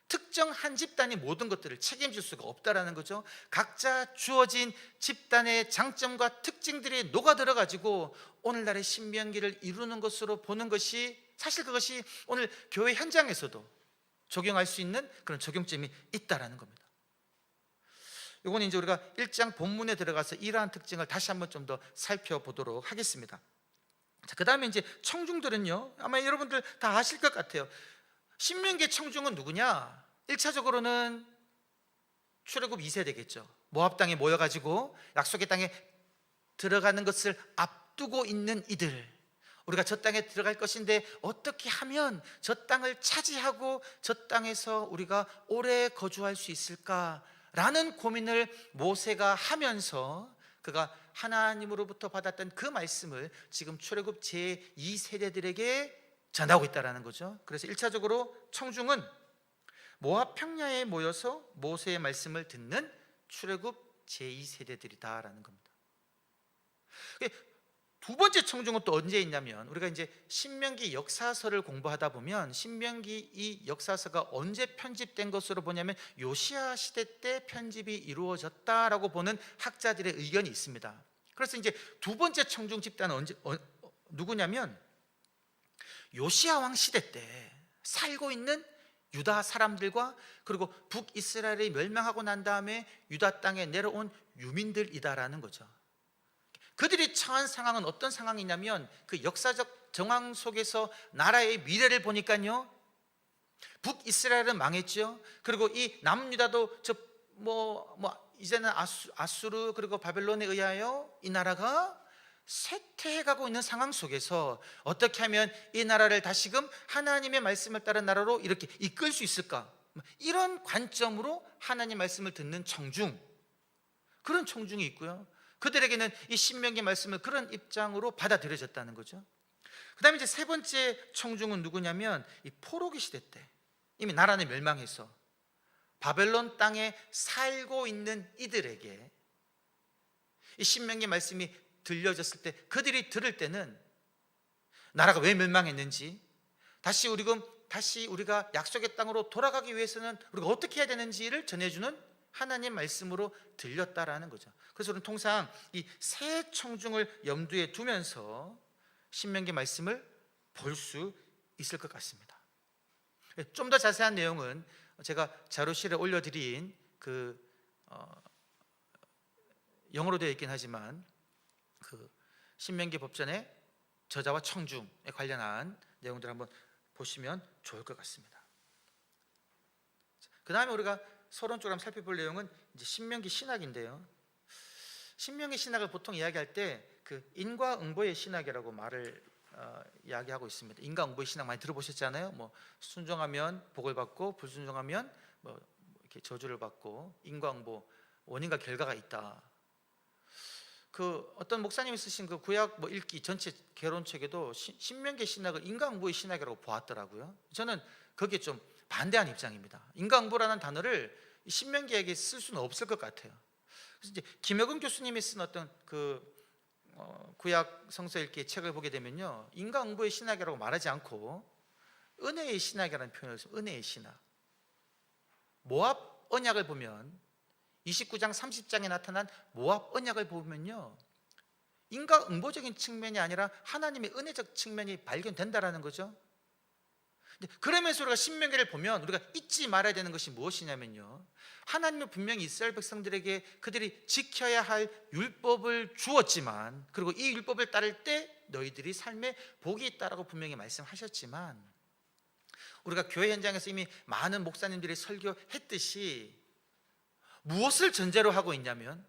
특정 한 집단이 모든 것들을 책임질 수가 없다라는 거죠. 각자 주어진 집단의 장점과 특징들이 녹아들어 가지고 오늘날의 신명기를 이루는 것으로 보는 것이, 사실 그것이 오늘 교회 현장에서도 적용할 수 있는 그런 적용점이 있다라는 겁니다. 이건 이제 우리가 1장 본문에 들어가서 이러한 특징을 다시 한번 좀 더 살펴보도록 하겠습니다. 자, 그 다음에 이제 청중들은요, 아마 여러분들 다 아실 것 같아요. 신명기의 청중은 누구냐? 1차적으로는 출애굽 2세대겠죠. 모압 땅에 모여가지고 약속의 땅에 들어가는 것을 앞두고 있는 이들, 우리가 저 땅에 들어갈 것인데 어떻게 하면 저 땅을 차지하고 저 땅에서 우리가 오래 거주할 수 있을까라는 고민을 모세가 하면서 그가 하나님으로부터 받았던 그 말씀을 지금 출애굽 제2세대들에게 전하고 있다는 거죠. 그래서 1차적으로 청중은 모압 평야에 모여서 모세의 말씀을 듣는 출애굽 제2세대들이다라는 겁니다. 두 번째 청중은 또 언제 있냐면, 우리가 이제 신명기 역사서를 공부하다 보면 신명기 이 역사서가 언제 편집된 것으로 보냐면 요시야 시대 때 편집이 이루어졌다라고 보는 학자들의 의견이 있습니다. 그래서 이제 두 번째 청중 집단은 누구냐면, 요시야 왕 시대 때 살고 있는 유다 사람들과 그리고 북이스라엘이 멸망하고 난 다음에 유다 땅에 내려온 유민들이다라는 거죠. 그들이 처한 상황은 어떤 상황이냐면, 그 역사적 정황 속에서 나라의 미래를 보니까요, 북이스라엘은 망했죠. 그리고 이 남유다도 이제는 아수르 그리고 바벨론에 의하여 이 나라가 쇠퇴해가고 있는 상황 속에서 어떻게 하면 이 나라를 다시금 하나님의 말씀을 따른 나라로 이렇게 이끌 수 있을까, 이런 관점으로 하나님 말씀을 듣는 청중, 그런 청중이 있고요, 그들에게는 이 신명기 말씀을 그런 입장으로 받아들여졌다는 거죠. 그 다음에 이제 세 번째 청중은 누구냐면, 이 포로기 시대 때 이미 나라는 멸망해서 바벨론 땅에 살고 있는 이들에게 이 신명기 말씀이 들려졌을 때, 그들이 들을 때는 나라가 왜 멸망했는지, 다시 우리가 약속의 땅으로 돌아가기 위해서는 우리가 어떻게 해야 되는지를 전해주는 하나님 말씀으로 들렸다라는 거죠. 그래서 우리는 통상 이 세 청중을 염두에 두면서 신명기 말씀을 볼 수 있을 것 같습니다. 좀 더 자세한 내용은 제가 자료실에 올려드린 영어로 되어 있긴 하지만 그 신명기 법전의 저자와 청중에 관련한 내용들 한번 보시면 좋을 것 같습니다. 그 다음에 우리가 서론적으로 한번 살펴볼 내용은 이제 신명기 신학인데요, 신명기 신학을 보통 이야기할 때 그 인과응보의 신학이라고 말을 이야기하고 있습니다. 인과응보의 신학 많이 들어보셨잖아요. 뭐 순종하면 복을 받고 불순종하면 뭐 이렇게 저주를 받고, 인과응보, 원인과 결과가 있다. 그 어떤 목사님이 쓰신 그 구약 뭐 읽기 전체 개론책에도 신명기 신학을 인과응보의 신학이라고 보았더라고요. 저는 거기에 좀 반대한 입장입니다. 인과응보라는 단어를 신명기에게 쓸 수는 없을 것 같아요. 그래서 이제 김혁은 교수님이 쓴 어떤 그 구약 성서 읽기 책을 보게 되면요, 인과응보의 신학이라고 말하지 않고 은혜의 신학이라는 표현을 써요. 은혜의 신학. 모압 언약을 보면 29장 30장에 나타난 모압 언약을 보면요, 인과응보적인 측면이 아니라 하나님의 은혜적 측면이 발견된다라는 거죠. 그러면서 우리가 신명기를 보면 우리가 잊지 말아야 되는 것이 무엇이냐면요, 하나님은 분명히 이스라엘 백성들에게 그들이 지켜야 할 율법을 주었지만, 그리고 이 율법을 따를 때 너희들이 삶에 복이 있다라고 분명히 말씀하셨지만, 우리가 교회 현장에서 이미 많은 목사님들이 설교했듯이 무엇을 전제로 하고 있냐면,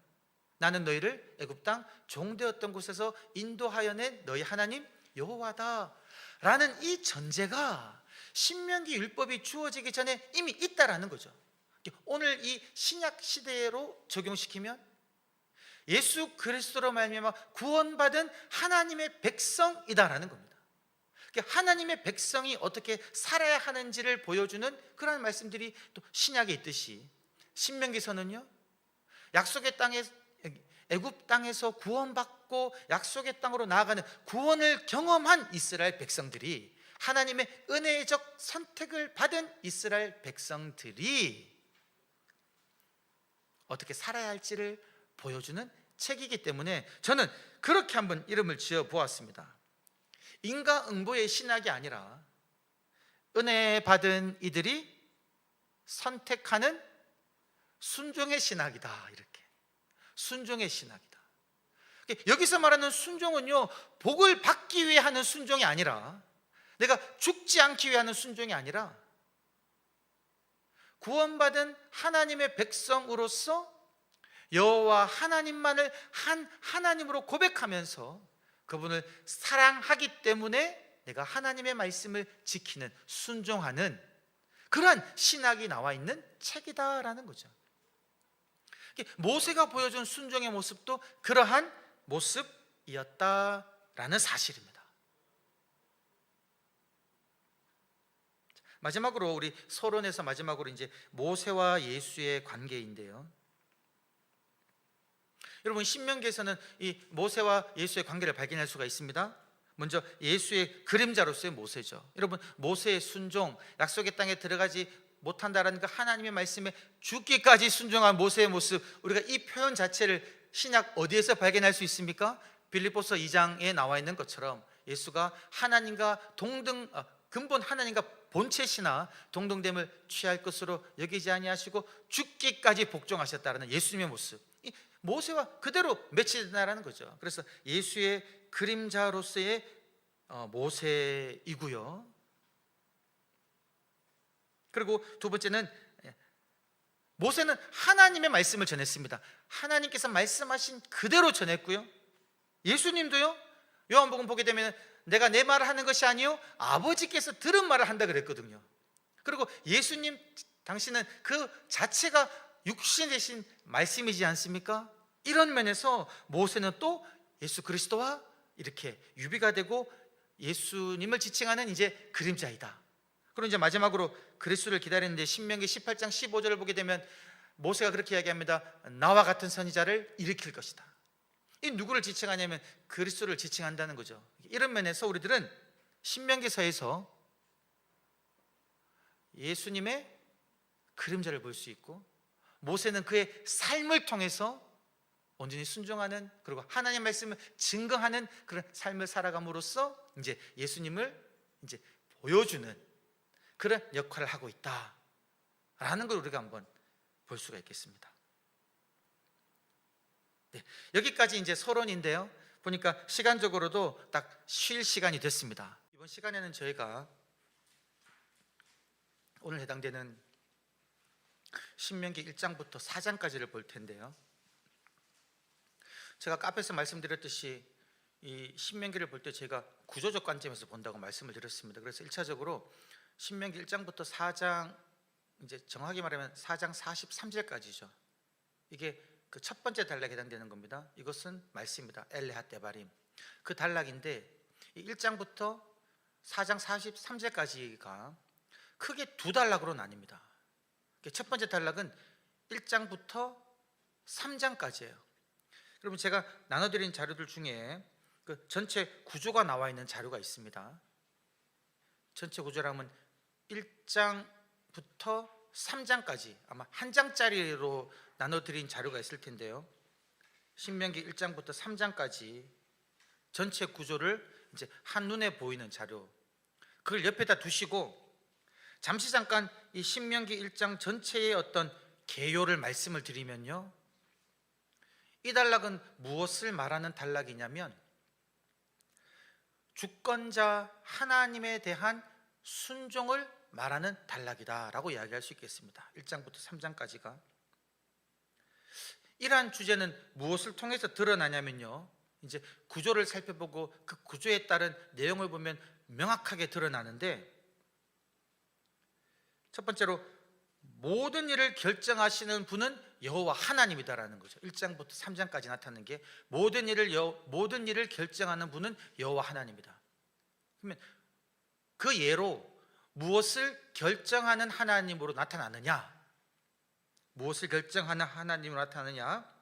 나는 너희를 애굽 땅 종되었던 곳에서 인도하여 낸 너희 하나님 여호와다 라는 이 전제가 신명기 율법이 주어지기 전에 이미 있다라는 거죠. 오늘 이 신약 시대로 적용시키면 예수 그리스도로 말미암아 구원받은 하나님의 백성이다라는 겁니다. 하나님의 백성이 어떻게 살아야 하는지를 보여주는 그런 말씀들이 또 신약에 있듯이, 신명기서는요, 약속의 땅에 애굽 땅에서 구원받고 약속의 땅으로 나아가는 구원을 경험한 이스라엘 백성들이, 하나님의 은혜적 선택을 받은 이스라엘 백성들이 어떻게 살아야 할지를 보여주는 책이기 때문에 저는 그렇게 한번 이름을 지어 보았습니다. 인과응보의 신학이 아니라 은혜 받은 이들이 선택하는 순종의 신학이다. 이렇게 순종의 신학이다. 여기서 말하는 순종은요, 복을 받기 위해 하는 순종이 아니라, 내가 죽지 않기 위해 하는 순종이 아니라, 구원받은 하나님의 백성으로서 여호와 하나님만을 한 하나님으로 고백하면서 그분을 사랑하기 때문에 내가 하나님의 말씀을 지키는, 순종하는 그러한 신학이 나와 있는 책이다라는 거죠. 모세가 보여준 순종의 모습도 그러한 모습이었다라는 사실입니다. 마지막으로 우리 서론에서 마지막으로 이제 모세와 예수의 관계인데요, 여러분 신명기에서는 이 모세와 예수의 관계를 발견할 수가 있습니다. 먼저 예수의 그림자로서의 모세죠. 여러분, 모세의 순종, 약속의 땅에 들어가지 못한다라는 그 하나님의 말씀에 죽기까지 순종한 모세의 모습, 우리가 이 표현 자체를 신약 어디에서 발견할 수 있습니까? 빌립보서 2장에 나와 있는 것처럼 예수가 하나님과 근본 하나님과 본체시나 동등됨을 취할 것으로 여기지 아니하시고 죽기까지 복종하셨다라는 예수님의 모습, 이 모세와 그대로 매치된다라는 거죠. 그래서 예수의 그림자로서의 모세이고요. 그리고 두 번째는, 모세는 하나님의 말씀을 전했습니다. 하나님께서 말씀하신 그대로 전했고요. 예수님도요, 요한복음 보게 되면 내가 내 말을 하는 것이 아니요 아버지께서 들은 말을 한다 그랬거든요. 그리고 예수님 당신은 그 자체가 육신 되신 말씀이지 않습니까? 이런 면에서 모세는 또 예수 그리스도와 이렇게 유비가 되고 예수님을 지칭하는 이제 그림자이다. 그리고 이제 마지막으로 그리스도를 기다리는데 신명기 18장 15절을 보게 되면 모세가 그렇게 이야기합니다. 나와 같은 선지자를 일으킬 것이다. 이 누구를 지칭하냐면 그리스도를 지칭한다는 거죠. 이런 면에서 우리들은 신명기서에서 예수님의 그림자를 볼 수 있고, 모세는 그의 삶을 통해서 온전히 순종하는, 그리고 하나님의 말씀을 증거하는 그런 삶을 살아감으로써 이제 예수님을 이제 보여주는 그런 역할을 하고 있다라는 걸 우리가 한번 볼 수가 있겠습니다. 네, 여기까지 이제 서론인데요, 보니까 시간적으로도 딱 쉴 시간이 됐습니다. 이번 시간에는 저희가 오늘 해당되는 신명기 1장부터 4장까지를 볼 텐데요, 제가 아까 앞에서 말씀드렸듯이 이 신명기를 볼 때 제가 구조적 관점에서 본다고 말씀을 드렸습니다. 그래서 1차적으로 신명기 1장부터 4장, 이제 정확히 말하면 4장 43절까지죠. 이게 그 첫 번째 단락에 해당되는 겁니다. 이것은 말씀입니다. 엘레핫 데바림. 그 단락인데 이 1장부터 4장 43절까지가 크게 두 단락으로 나뉩니다. 첫 번째 단락은 1장부터 3장까지예요. 그러면 제가 나눠드린 자료들 중에 그 전체 구조가 나와 있는 자료가 있습니다. 전체 구조라면 1장부터 3장까지 아마 한 장짜리로 나눠드린 자료가 있을 텐데요. 신명기 1장부터 3장까지 전체 구조를 이제 한눈에 보이는 자료, 그걸 옆에다 두시고 잠시 잠깐 이 신명기 1장 전체의 어떤 개요를 말씀을 드리면요, 이 단락은 무엇을 말하는 단락이냐면 주권자 하나님에 대한 순종을 말하는 단락이다라고 이야기할 수 있겠습니다. 1장부터 3장까지가 이러한 주제는 무엇을 통해서 드러나냐면요, 이제 구조를 살펴보고 그 구조에 따른 내용을 보면 명확하게 드러나는데, 첫 번째로 모든 일을 결정하시는 분은 여호와 하나님이다라는 거죠. 1장부터 3장까지 나타나는 게 모든 일을 결정하는 분은 여호와 하나님이다. 그러면 그 예로 무엇을 결정하는 하나님으로 나타나느냐? 무엇을 결정하는 하나님으로 나타나느냐?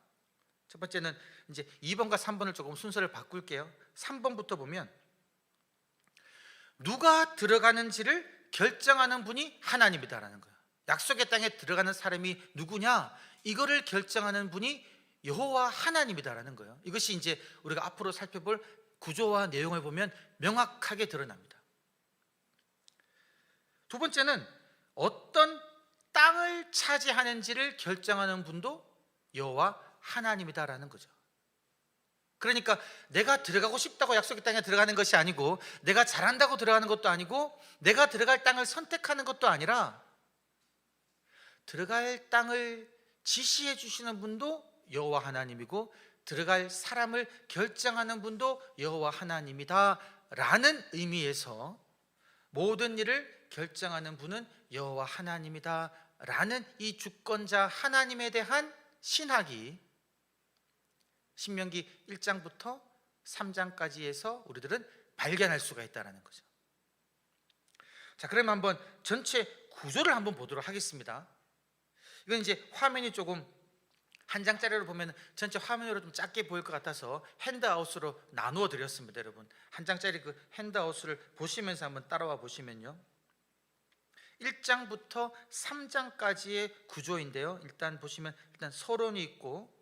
첫 번째는 이제 2번과 3번을 조금 순서를 바꿀게요. 3번부터 보면 누가 들어가는지를 결정하는 분이 하나님이다라는 거예요. 약속의 땅에 들어가는 사람이 누구냐? 이거를 결정하는 분이 여호와 하나님이다라는 거예요. 이것이 이제 우리가 앞으로 살펴볼 구조와 내용을 보면 명확하게 드러납니다. 두 번째는 어떤 땅을 차지하는지를 결정하는 분도 여호와 하나님이다라는 거죠. 그러니까 내가 들어가고 싶다고 약속의 땅에 들어가는 것이 아니고, 내가 잘한다고 들어가는 것도 아니고, 내가 들어갈 땅을 선택하는 것도 아니라 들어갈 땅을 지시해 주시는 분도 여호와 하나님이고 들어갈 사람을 결정하는 분도 여호와 하나님이다라는 의미에서 모든 일을 결정하는 분은 여호와 하나님이다라는 이 주권자 하나님에 대한 신학이 신명기 1장부터 3장까지에서 우리들은 발견할 수가 있다는 거죠. 자, 그러면 한번 전체 구조를 한번 보도록 하겠습니다. 이건 이제 화면이 조금 한 장짜리로 보면 전체 화면으로 좀 작게 보일 것 같아서 핸드아웃으로 나누어 드렸습니다. 여러분, 한 장짜리 그 핸드아웃을 보시면서 한번 따라와 보시면요, 1장부터 3장까지의 구조인데요, 일단 보시면 일단 서론이 있고,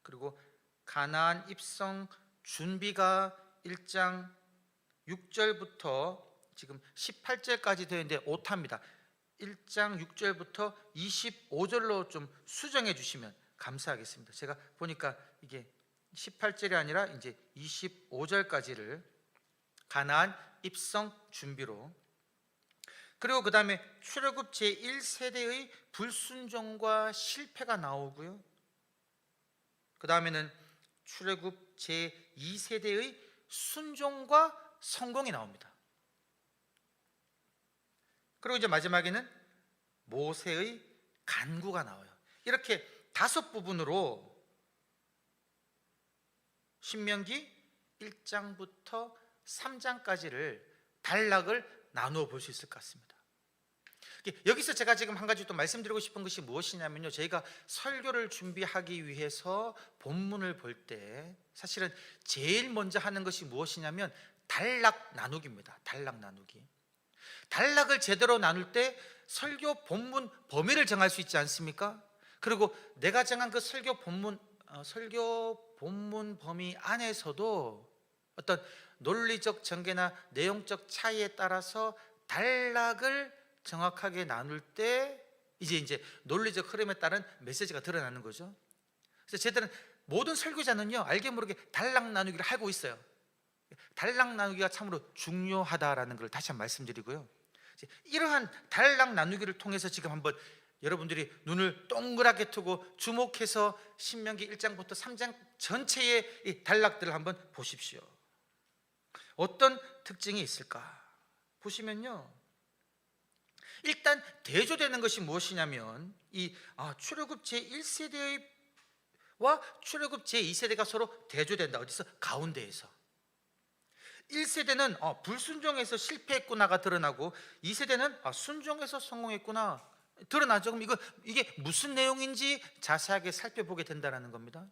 그리고 가나안 입성 준비가 1장 6절부터 지금 18절까지 되어 있는데 오타입니다. 1장 6절부터 25절로 좀 수정해 주시면 감사하겠습니다. 제가 보니까 이게 18절이 아니라 이제 25절까지를 가나안 입성 준비로, 그리고 그 다음에 출애굽 제1세대의 불순종과 실패가 나오고요, 그 다음에는 출애굽 제2세대의 순종과 성공이 나옵니다. 그리고 이제 마지막에는 모세의 간구가 나와요. 이렇게 5부분으로 신명기 1장부터 3장까지를 단락을 나누어 볼 수 있을 것 같습니다. 여기서 제가 지금 한 가지 또 말씀드리고 싶은 것이 무엇이냐면요, 저희가 설교를 준비하기 위해서 본문을 볼 때 사실은 제일 먼저 하는 것이 무엇이냐면 단락 나누기입니다. 단락 나누기. 단락을 제대로 나눌 때 설교 본문 범위를 정할 수 있지 않습니까? 그리고 내가 정한 그 설교 본문 범위 안에서도 어떤 논리적 전개나 내용적 차이에 따라서 단락을 정확하게 나눌 때 이제 논리적 흐름에 따른 메시지가 드러나는 거죠. 그래서 저희들은 모든 설교자는요, 알게 모르게 단락 나누기를 하고 있어요. 단락 나누기가 참으로 중요하다라는 걸 다시 한번 말씀드리고요, 이러한 단락 나누기를 통해서 지금 한번 여러분들이 눈을 동그랗게 뜨고 주목해서 신명기 1장부터 3장 전체의 이 단락들을 한번 보십시오. 어떤 특징이 있을까? 보시면요, 일단 대조되는 것이 무엇이냐면 이 출애굽 제1세대와 출애굽 제2세대가 서로 대조된다. 어디서? 가운데에서. 1세대는 불순종해서 실패했구나가 드러나고 2세대는 순종해서 성공했구나 드러나죠. 그럼 이게 무슨 내용인지 자세하게 살펴보게 된다는 겁니다.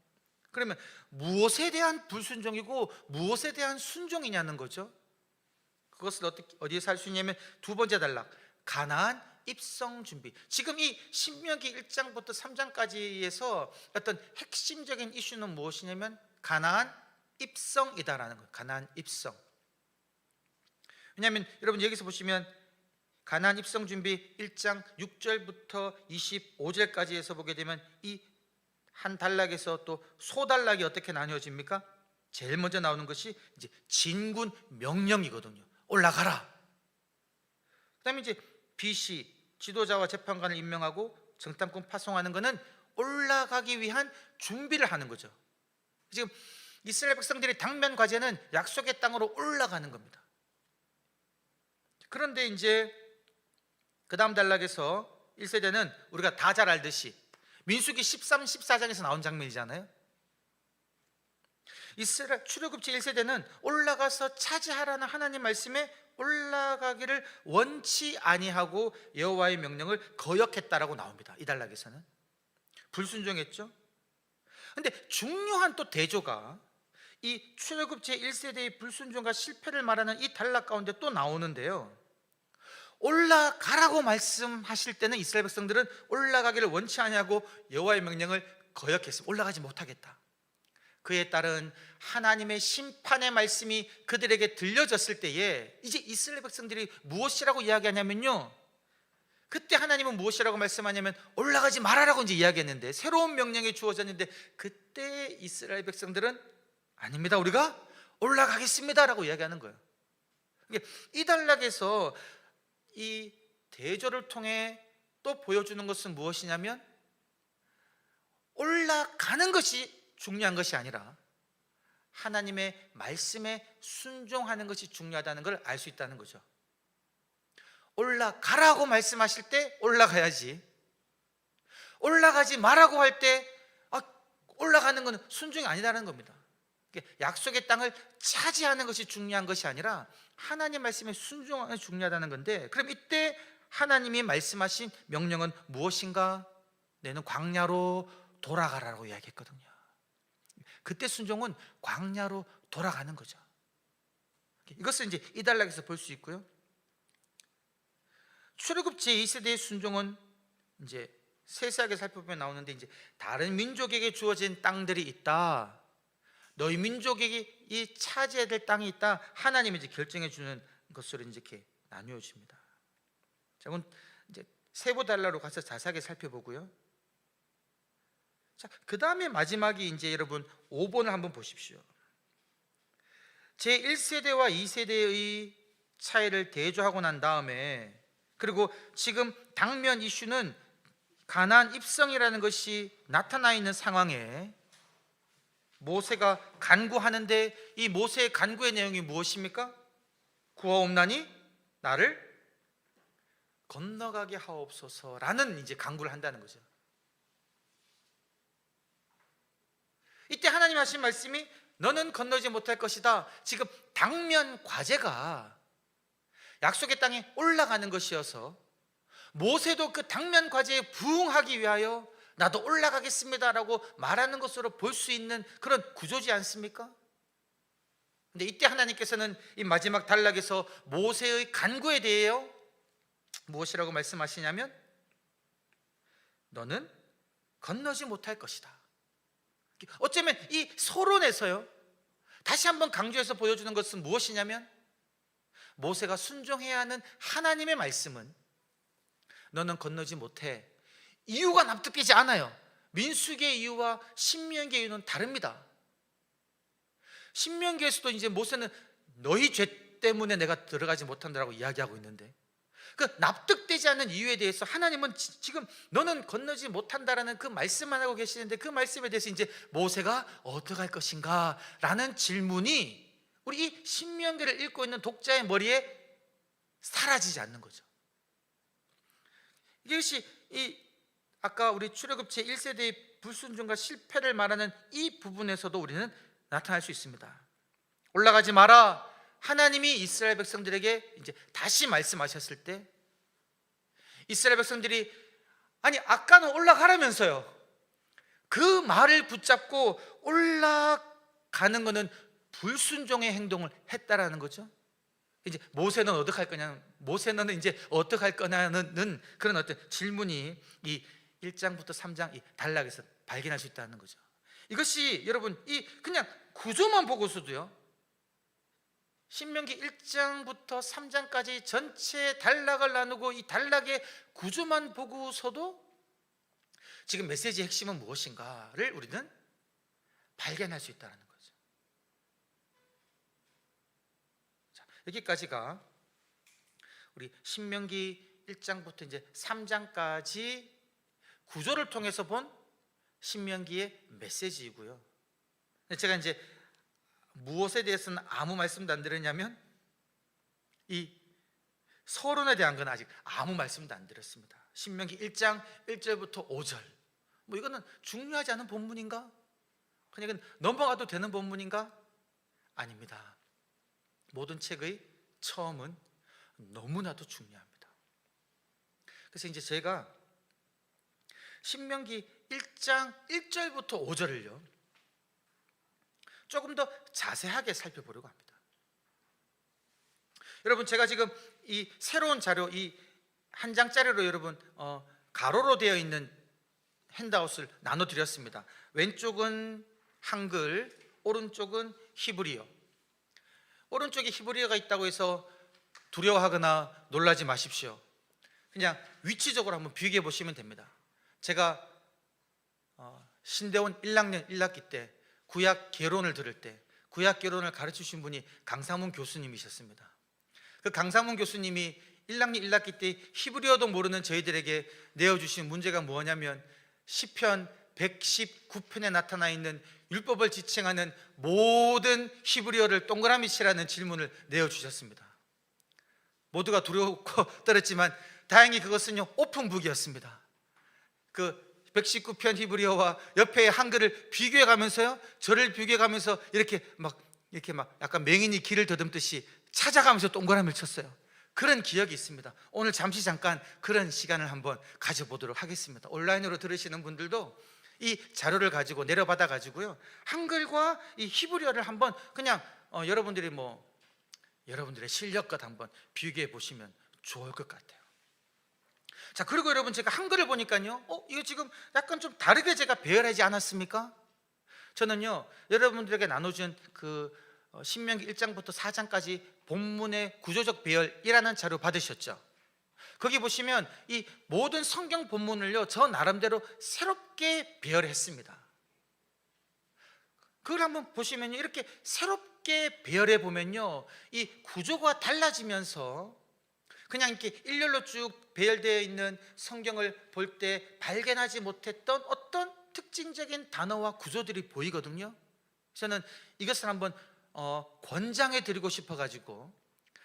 그러면 무엇에 대한 불순종이고 무엇에 대한 순종이냐는 거죠. 그것을 어디에서 할 수 있냐면 두 번째 단락, 가나안 입성 준비. 지금 이 신명기 1장부터 3장까지에서 어떤 핵심적인 이슈는 무엇이냐면 가나안 입성이다라는 거예요. 가나안 입성. 왜냐하면 여러분 여기서 보시면 가나안 입성 준비 1장 6절부터 25절까지 해서 보게 되면 이 한 단락에서 또 소단락이 어떻게 나뉘어집니까? 제일 먼저 나오는 것이 이제 진군 명령이거든요. 올라가라. 그다음에 이제 BC 지도자와 재판관을 임명하고 정탐꾼 파송하는 것은 올라가기 위한 준비를 하는 거죠. 지금 이스라엘 백성들의 당면 과제는 약속의 땅으로 올라가는 겁니다. 그런데 이제 그 다음 단락에서 1세대는 우리가 다 잘 알듯이 민수기 13, 14장에서 나온 장면이잖아요. 이스라엘 출애굽 제1세대는 올라가서 차지하라는 하나님 말씀에 올라가기를 원치 아니하고 여호와의 명령을 거역했다라고 나옵니다. 이 단락에서는 불순종했죠. 근데 중요한 또 대조가 이 출애굽 제1세대의 불순종과 실패를 말하는 이 단락 가운데 또 나오는데요, 올라가라고 말씀하실 때는 이스라엘 백성들은 올라가기를 원치 아니하고 여호와의 명령을 거역했습니다. 올라가지 못하겠다. 그에 따른 하나님의 심판의 말씀이 그들에게 들려졌을 때에 이제 이스라엘 백성들이 무엇이라고 이야기하냐면요, 그때 하나님은 무엇이라고 말씀하냐면 올라가지 말아라고 이제 이야기했는데, 새로운 명령이 주어졌는데 그때 이스라엘 백성들은 아닙니다, 우리가 올라가겠습니다라고 이야기하는 거예요. 이 단락에서 이 대조를 통해 또 보여주는 것은 무엇이냐면 올라가는 것이 중요한 것이 아니라 하나님의 말씀에 순종하는 것이 중요하다는 걸 알 수 있다는 거죠. 올라가라고 말씀하실 때 올라가야지, 올라가지 말라고 할 때 올라가는 것은 순종이 아니다는 겁니다. 약속의 땅을 차지하는 것이 중요한 것이 아니라 하나님 말씀에 순종하는 것이 중요하다는 건데, 그럼 이때 하나님이 말씀하신 명령은 무엇인가? 너는 광야로 돌아가라고 이야기했거든요. 그때 순종은 광야로 돌아가는 거죠. 이것을 이제 이 단락에서 볼 수 있고요. 출애굽 제2세대의 순종은 이제 세세하게 살펴보면 나오는데, 이제 다른 민족에게 주어진 땅들이 있다, 너희 민족에게 이 차지해야 될 땅이 있다, 하나님이 이제 결정해 주는 것으로 이렇게 나누어집니다. 자, 그럼 이제 세부 단락으로 가서 자세하게 살펴보고요. 자, 그 다음에 마지막이 이제 여러분 5번을 한번 보십시오. 제 1세대와 2세대의 차이를 대조하고 난 다음에, 그리고 지금 당면 이슈는 가나안 입성이라는 것이 나타나 있는 상황에 모세가 간구하는데, 이 모세의 간구의 내용이 무엇입니까? 구하옵나니 나를 건너가게 하옵소서라는 이제 간구를 한다는 거죠. 이때 하나님 하신 말씀이 너는 건너지 못할 것이다. 지금 당면 과제가 약속의 땅에 올라가는 것이어서 모세도 그 당면 과제에 부응하기 위하여 나도 올라가겠습니다라고 말하는 것으로 볼 수 있는 그런 구조지 않습니까? 근데 이때 하나님께서는 이 마지막 단락에서 모세의 간구에 대해요 무엇이라고 말씀하시냐면 너는 건너지 못할 것이다. 어쩌면 이 서론에서요 다시 한번 강조해서 보여주는 것은 무엇이냐면, 모세가 순종해야 하는 하나님의 말씀은 너는 건너지 못해. 이유가 납득되지 않아요. 민수기의 이유와 신명기의 이유는 다릅니다. 신명기에서도 이제 모세는 너희 죄 때문에 내가 들어가지 못한다라고 이야기하고 있는데, 그 납득되지 않는 이유에 대해서 하나님은 지금 너는 건너지 못한다라는 그 말씀만 하고 계시는데, 그 말씀에 대해서 이제 모세가 어떻게 할 것인가 라는 질문이 우리 이 신명기를 읽고 있는 독자의 머리에 사라지지 않는 거죠. 이것이 이 아까 우리 출애굽 제1세대의 불순종과 실패를 말하는 이 부분에서도 우리는 나타날 수 있습니다. 올라가지 마라, 하나님이 이스라엘 백성들에게 이제 다시 말씀하셨을 때, 이스라엘 백성들이 아니 아까는 올라가라면서요, 그 말을 붙잡고 올라가는 것은 불순종의 행동을 했다라는 거죠. 이제 모세는 어떻게 할 거냐, 모세는 이제 어떻게 할 거냐는 그런 어떤 질문이 이 1장부터 3장 이 단락에서 발견할 수 있다는 거죠. 이것이 여러분 이 그냥 구조만 보고서도요, 신명기 1장부터 3장까지 전체 단락을 나누고 이 단락의 구조만 보고서도 지금 메시지의 핵심은 무엇인가를 우리는 발견할 수 있다는 거죠. 자, 여기까지가 우리 신명기 1장부터 이제 3장까지 구조를 통해서 본 신명기의 메시지이고요. 제가 이제 무엇에 대해서는 아무 말씀도 안 드렸냐면 이 서론에 대한 건 아직 아무 말씀도 안 드렸습니다. 신명기 1장 1절부터 5절, 뭐 이거는 중요하지 않은 본문인가? 그냥 이건 넘어가도 되는 본문인가? 아닙니다. 모든 책의 처음은 너무나도 중요합니다. 그래서 이제 제가 신명기 1장 1절부터 5절을요 조금 더 자세하게 살펴보려고 합니다. 여러분, 제가 지금 이 새로운 자료, 이 한 장짜리로 여러분 가로로 되어 있는 핸드아웃을 나눠드렸습니다. 왼쪽은 한글, 오른쪽은 히브리어. 오른쪽에 히브리어가 있다고 해서 두려워하거나 놀라지 마십시오. 그냥 위치적으로 한번 비교해 보시면 됩니다. 제가 신대원 1학년 1학기 때 구약 개론을 들을 때 구약 개론을 가르치신 분이 강상문 교수님이셨습니다. 그 강상문 교수님이 1학년 1학기 때 히브리어도 모르는 저희들에게 내어주신 문제가 뭐냐면 시편 119편에 나타나 있는 율법을 지칭하는 모든 히브리어를 동그라미 치라는 질문을 내어주셨습니다. 모두가 두려웠고 떨었지만 다행히 그것은요 오픈북이었습니다. 그 119편 히브리어와 옆에 한글을 비교해 가면서요, 저를 비교해 가면서 이렇게 막 약간 맹인이 길을 더듬듯이 찾아가면서 동그라미를 쳤어요. 그런 기억이 있습니다. 오늘 잠깐 그런 시간을 한번 가져보도록 하겠습니다. 온라인으로 들으시는 분들도 이 자료를 가지고 내려받아 가지고요 한글과 이 히브리어를 한번 그냥 여러분들이 여러분들의 실력껏 한번 비교해 보시면 좋을 것 같아요. 자, 그리고 여러분 제가 한글을 보니까요 이거 지금 약간 좀 다르게 제가 배열하지 않았습니까? 저는요 여러분들에게 나눠준 그 신명기 1장부터 4장까지 본문의 구조적 배열이라는 자료 받으셨죠? 거기 보시면 이 모든 성경 본문을요 저 나름대로 새롭게 배열했습니다. 그걸 한번 보시면요 이렇게 새롭게 배열해 보면요 이 구조가 달라지면서 그냥 이렇게 일렬로 쭉 배열되어 있는 성경을 볼 때 발견하지 못했던 어떤 특징적인 단어와 구조들이 보이거든요. 저는 이것을 한번 권장해 드리고 싶어 가지고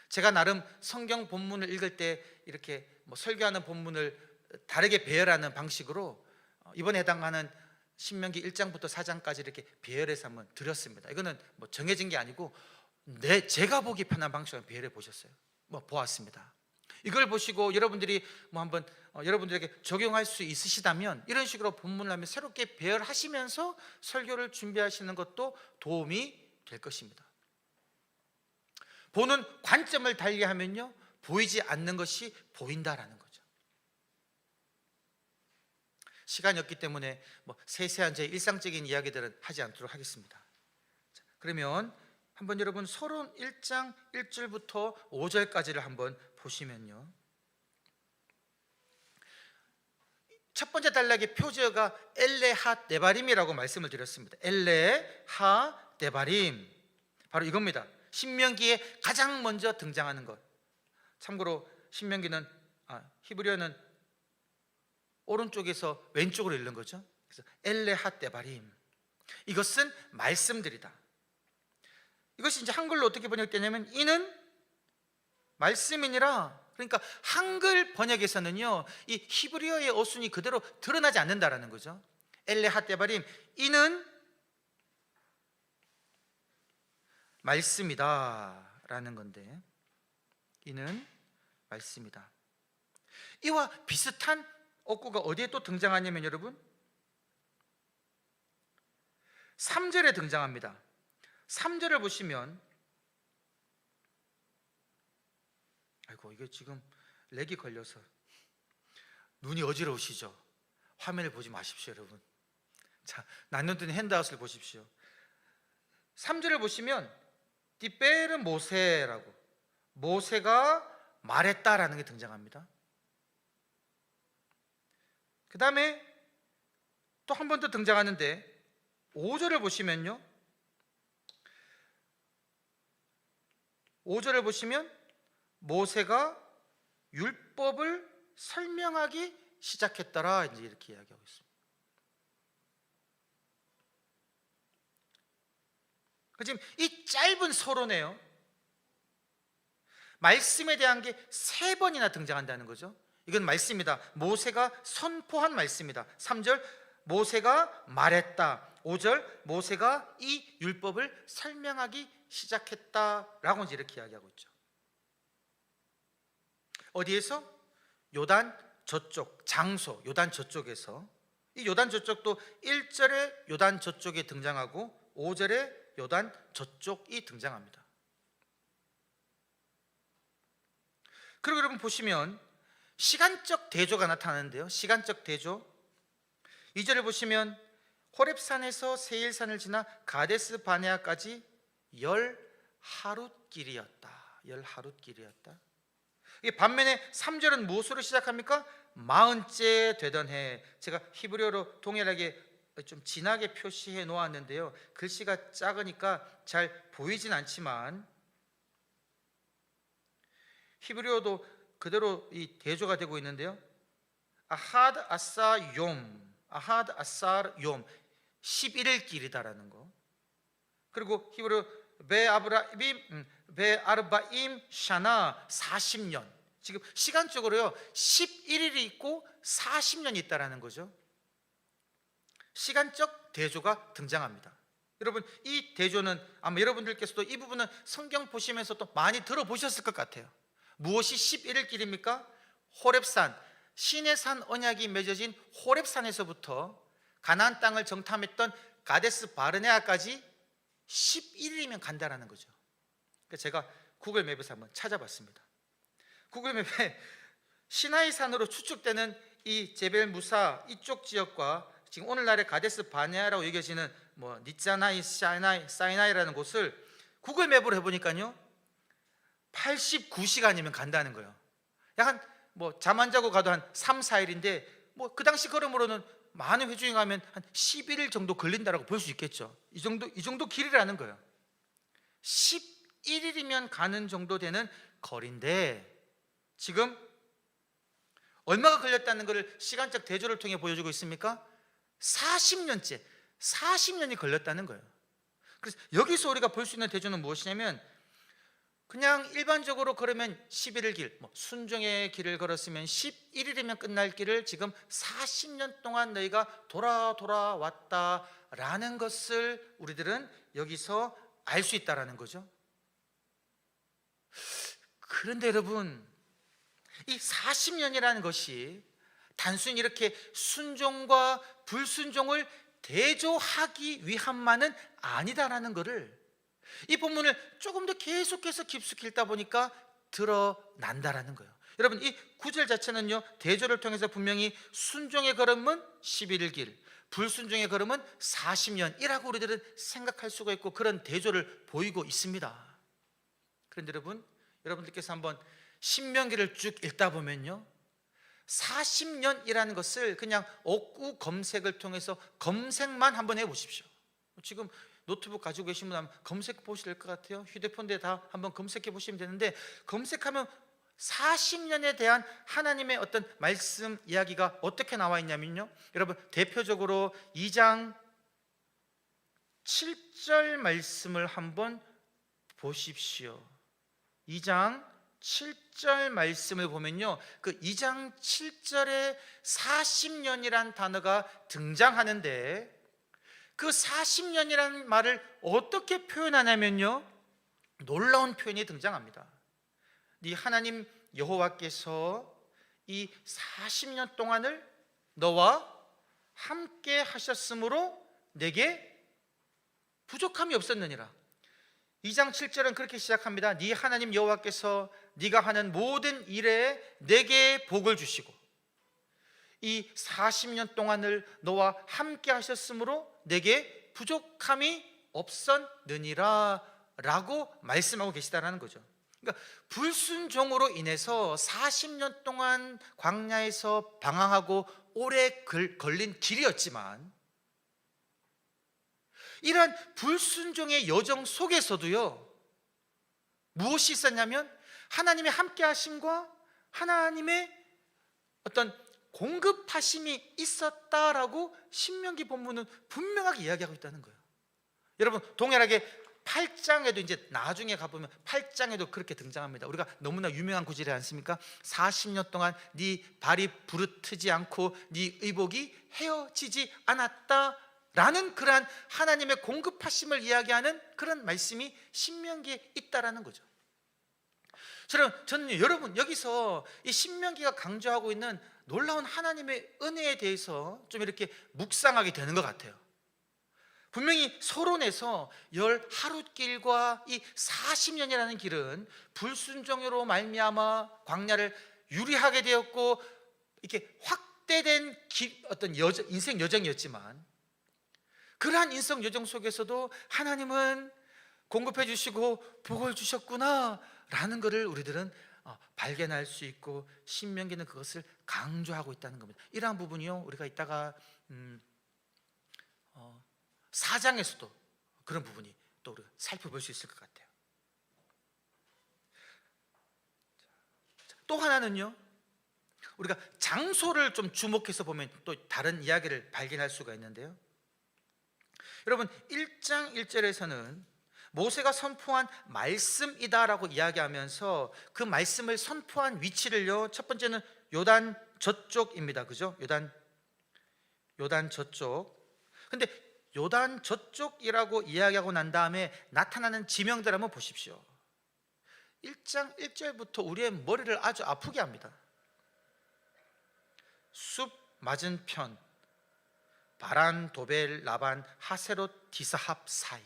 제가 나름 성경 본문을 읽을 때 이렇게 설교하는 본문을 다르게 배열하는 방식으로 이번에 해당하는 신명기 1장부터 4장까지 이렇게 배열해서 한번 드렸습니다. 이거는 정해진 게 아니고 제가 보기 편한 방식으로 배열해 보셨어요. 보았습니다. 이걸 보시고 여러분들이 한번 여러분들에게 적용할 수 있으시다면 이런 식으로 본문을 하면 새롭게 배열하시면서 설교를 준비하시는 것도 도움이 될 것입니다. 보는 관점을 달리하면요 보이지 않는 것이 보인다라는 거죠. 시간이 없기 때문에 세세한 제 일상적인 이야기들은 하지 않도록 하겠습니다. 자, 그러면 한번 여러분 서론 1장 1절부터 5절까지를 한번 보시면요 첫 번째 단락의 표제어가 엘레하 데바림이라고 말씀을 드렸습니다. 엘레하 데바림, 바로 이겁니다. 신명기에 가장 먼저 등장하는 것. 참고로 신명기는 히브리어는 오른쪽에서 왼쪽으로 읽는 거죠. 그래서 엘레 핫데바림, 이것은 말씀들이다. 이것이 이제 한글로 어떻게 번역되냐면 이는 말씀이니라. 그러니까 한글 번역에서는요, 이 히브리어의 어순이 그대로 드러나지 않는다라는 거죠. 엘레 핫데바림, 이는 말씀이다 라는 건데, 이는 말씀이다. 이와 비슷한 어구가 어디에 또 등장하냐면 여러분 3절에 등장합니다. 3절을 보시면, 아이고 이게 지금 렉이 걸려서 눈이 어지러우시죠? 화면을 보지 마십시오 여러분. 자, 나누던 핸드아웃을 보십시오. 3절을 보시면 디베르 모세라고, 모세가 말했다라는 게 등장합니다. 그 다음에 또 한 번 더 등장하는데 5절을 보시면요, 5절을 보시면 모세가 율법을 설명하기 시작했더라, 이제 이렇게 이야기하고 있습니다. 지금 이 짧은 서론에요, 말씀에 대한 게 3번이나 등장한다는 거죠. 이건 말씀이다. 모세가 선포한 말씀이다. 3절 모세가 말했다. 5절 모세가 이 율법을 설명하기 시작했다라고 이제 이렇게 이야기하고 있죠. 어디에서? 요단 저쪽, 장소 요단 저쪽에서. 이 요단 저쪽도 1절에 요단 저쪽에 등장하고 5절에 요단 저쪽이 등장합니다. 그리고 여러분 보시면 시간적 대조가 나타나는데요, 시간적 대조. 2절을 보시면 호렙산에서 세일산을 지나 가데스 바네아까지 10하룻길이었다. 10하룻길이었다. 반면에 3절은 무엇으로 시작합니까? 40째 되던 해. 제가 히브리어로 동일하게 좀 진하게 표시해 놓았는데요, 글씨가 작으니까 잘 보이진 않지만 히브리어도 그대로 이 대조가 되고 있는데요, 아하드 아사 욤, 아하드 아사 욤, 11일 길이다라는 거. 그리고 히브리어 베아르바임 샤나, 40년. 지금 시간적으로요 11일이 있고 40년이 있다라는 거죠. 시간적 대조가 등장합니다. 여러분 이 대조는 아마 여러분들께서도 이 부분은 성경 보시면서 또 많이 들어보셨을 것 같아요. 무엇이 11일 길입니까? 호렙산, 신의 산 언약이 맺어진 호렙산에서부터 가나안 땅을 정탐했던 가데스 바르네아까지 11일이면 간다라는 거죠. 그래서 제가 구글 맵에서 한번 찾아봤습니다. 구글 맵에 시나이 산으로 추측되는 이 제벨 무사 이쪽 지역과 지금 오늘날의 가데스 바네아라고 여겨지는 니짜나이, 사이나이라는 곳을 구글 맵으로 해보니까요 89시간이면 간다는 거예요. 약간 잠 안 자고 가도 한 3, 4일인데 그 당시 걸음으로는 많은 회중이 가면 한 11일 정도 걸린다라고 볼 수 있겠죠. 이 정도 길이라는 거예요. 11일이면 가는 정도 되는 거리인데 지금 얼마가 걸렸다는 것을 시간적 대조를 통해 보여주고 있습니까? 40년이 걸렸다는 거예요. 그래서 여기서 우리가 볼 수 있는 대조는 무엇이냐면, 그냥 일반적으로 걸으면 11일 길, 순종의 길을 걸었으면 11일이면 끝날 길을 지금 40년 동안 너희가 돌아왔다라는 것을 우리들은 여기서 알 수 있다라는 거죠. 그런데 여러분, 이 40년이라는 것이 단순히 이렇게 순종과 불순종을 대조하기 위함만은 아니다라는 것을 이 본문을 조금 더 계속해서 깊숙이 읽다 보니까 드러난다라는 거예요. 여러분 이 구절 자체는요 대조를 통해서 분명히 순종의 걸음은 11일 길, 불순종의 걸음은 40년이라고 우리들은 생각할 수가 있고 그런 대조를 보이고 있습니다. 그런데 여러분들께서 한번 신명기를 쭉 읽다 보면요 40년이라는 것을 그냥 어구 검색을 통해서 검색만 한번 해보십시오. 지금 노트북 가지고 계신 분 하면 검색해 보셔야 될 것 같아요. 휴대폰에 다 한번 검색해 보시면 되는데, 검색하면 40년에 대한 하나님의 어떤 말씀 이야기가 어떻게 나와 있냐면요, 여러분 대표적으로 2장 7절 말씀을 한번 보십시오. 2장 7절 말씀을 보면요, 그 2장 7절에 40년이란 단어가 등장하는데, 그 40년이라는 말을 어떻게 표현하냐면요, 놀라운 표현이 등장합니다. 네 하나님 여호와께서 이 40년 동안을 너와 함께 하셨으므로 내게 부족함이 없었느니라. 2장 7절은 그렇게 시작합니다. 네 하나님 여호와께서 네가 하는 모든 일에 내게 복을 주시고 이 40년 동안을 너와 함께 하셨으므로 내게 부족함이 없었느니라 라고 말씀하고 계시다라는 거죠. 그러니까 불순종으로 인해서 40년 동안 광야에서 방황하고 오래 걸린 길이었지만, 이러한 불순종의 여정 속에서도요, 무엇이 있었냐면 하나님의 함께 하심과 하나님의 어떤 공급하심이 있었다라고 신명기 본문은 분명하게 이야기하고 있다는 거예요. 여러분 동일하게 8장에도 이제 나중에 가보면 8장에도 그렇게 등장합니다. 우리가 너무나 유명한 구절이지 않습니까? 40년 동안 네 발이 부르트지 않고 네 의복이 헤어지지 않았다라는 그러한 하나님의 공급하심을 이야기하는 그런 말씀이 신명기에 있다라는 거죠. 저는 여러분 여기서 이 신명기가 강조하고 있는 놀라운 하나님의 은혜에 대해서 좀 이렇게 묵상하게 되는 것 같아요. 분명히 서론에서 10하룻길과 이 40년이라는 길은 불순종으로 말미암아 광야를 유리하게 되었고 이렇게 확대된 어떤 인생 여정이었지만, 그러한 인생 여정 속에서도 하나님은 공급해 주시고 복을 주셨구나 라는 것을 우리들은 발견할 수 있고, 신명기는 그것을 강조하고 있다는 겁니다. 이러한 부분이요, 우리가 이따가 4장에서도 그런 부분이 또 우리가 살펴볼 수 있을 것 같아요. 또 하나는요, 우리가 장소를 좀 주목해서 보면 또 다른 이야기를 발견할 수가 있는데요, 여러분 1장 1절에서는 모세가 선포한 말씀이다라고 이야기하면서 그 말씀을 선포한 위치를요, 첫 번째는 요단 저쪽입니다. 그죠? 요단 저쪽. 근데 요단 저쪽이라고 이야기하고 난 다음에 나타나는 지명들 한번 보십시오. 1장 1절부터 우리의 머리를 아주 아프게 합니다. 숲 맞은편 바란 도벨 라반 하세롯 디사합 사이.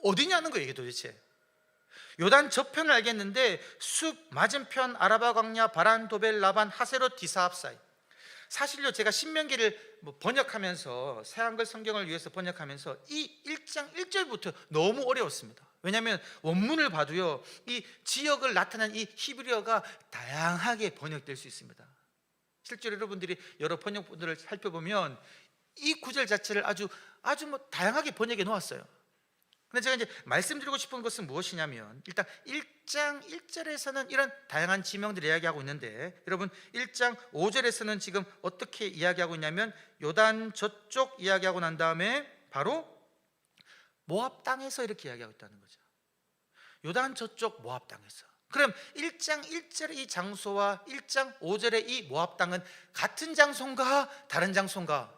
어디냐는 거예요 이게 도대체. 요단 저편을 알겠는데 숲 맞은편 아라바 광야 바란 도벨 라반 하세롯 디사합 사이. 사실요, 제가 신명기를 번역하면서, 새한글 성경을 위해서 번역하면서 이 1장 1절부터 너무 어려웠습니다. 왜냐하면 원문을 봐도요, 이 지역을 나타낸 이 히브리어가 다양하게 번역될 수 있습니다. 실제로 여러분들이 여러 번역본들을 살펴보면 이 구절 자체를 아주 다양하게 번역해 놓았어요. 근데 제가 이제 말씀드리고 싶은 것은 무엇이냐면, 일단 1장 1절에서는 이런 다양한 지명들을 이야기하고 있는데, 여러분 1장 5절에서는 지금 어떻게 이야기하고 있냐면, 요단 저쪽 이야기하고 난 다음에 바로 모압 땅에서 이렇게 이야기하고 있다는 거죠. 요단 저쪽 모압 땅에서. 그럼 1장 1절의 이 장소와 1장 5절의 이 모압 땅은 같은 장소인가 다른 장소인가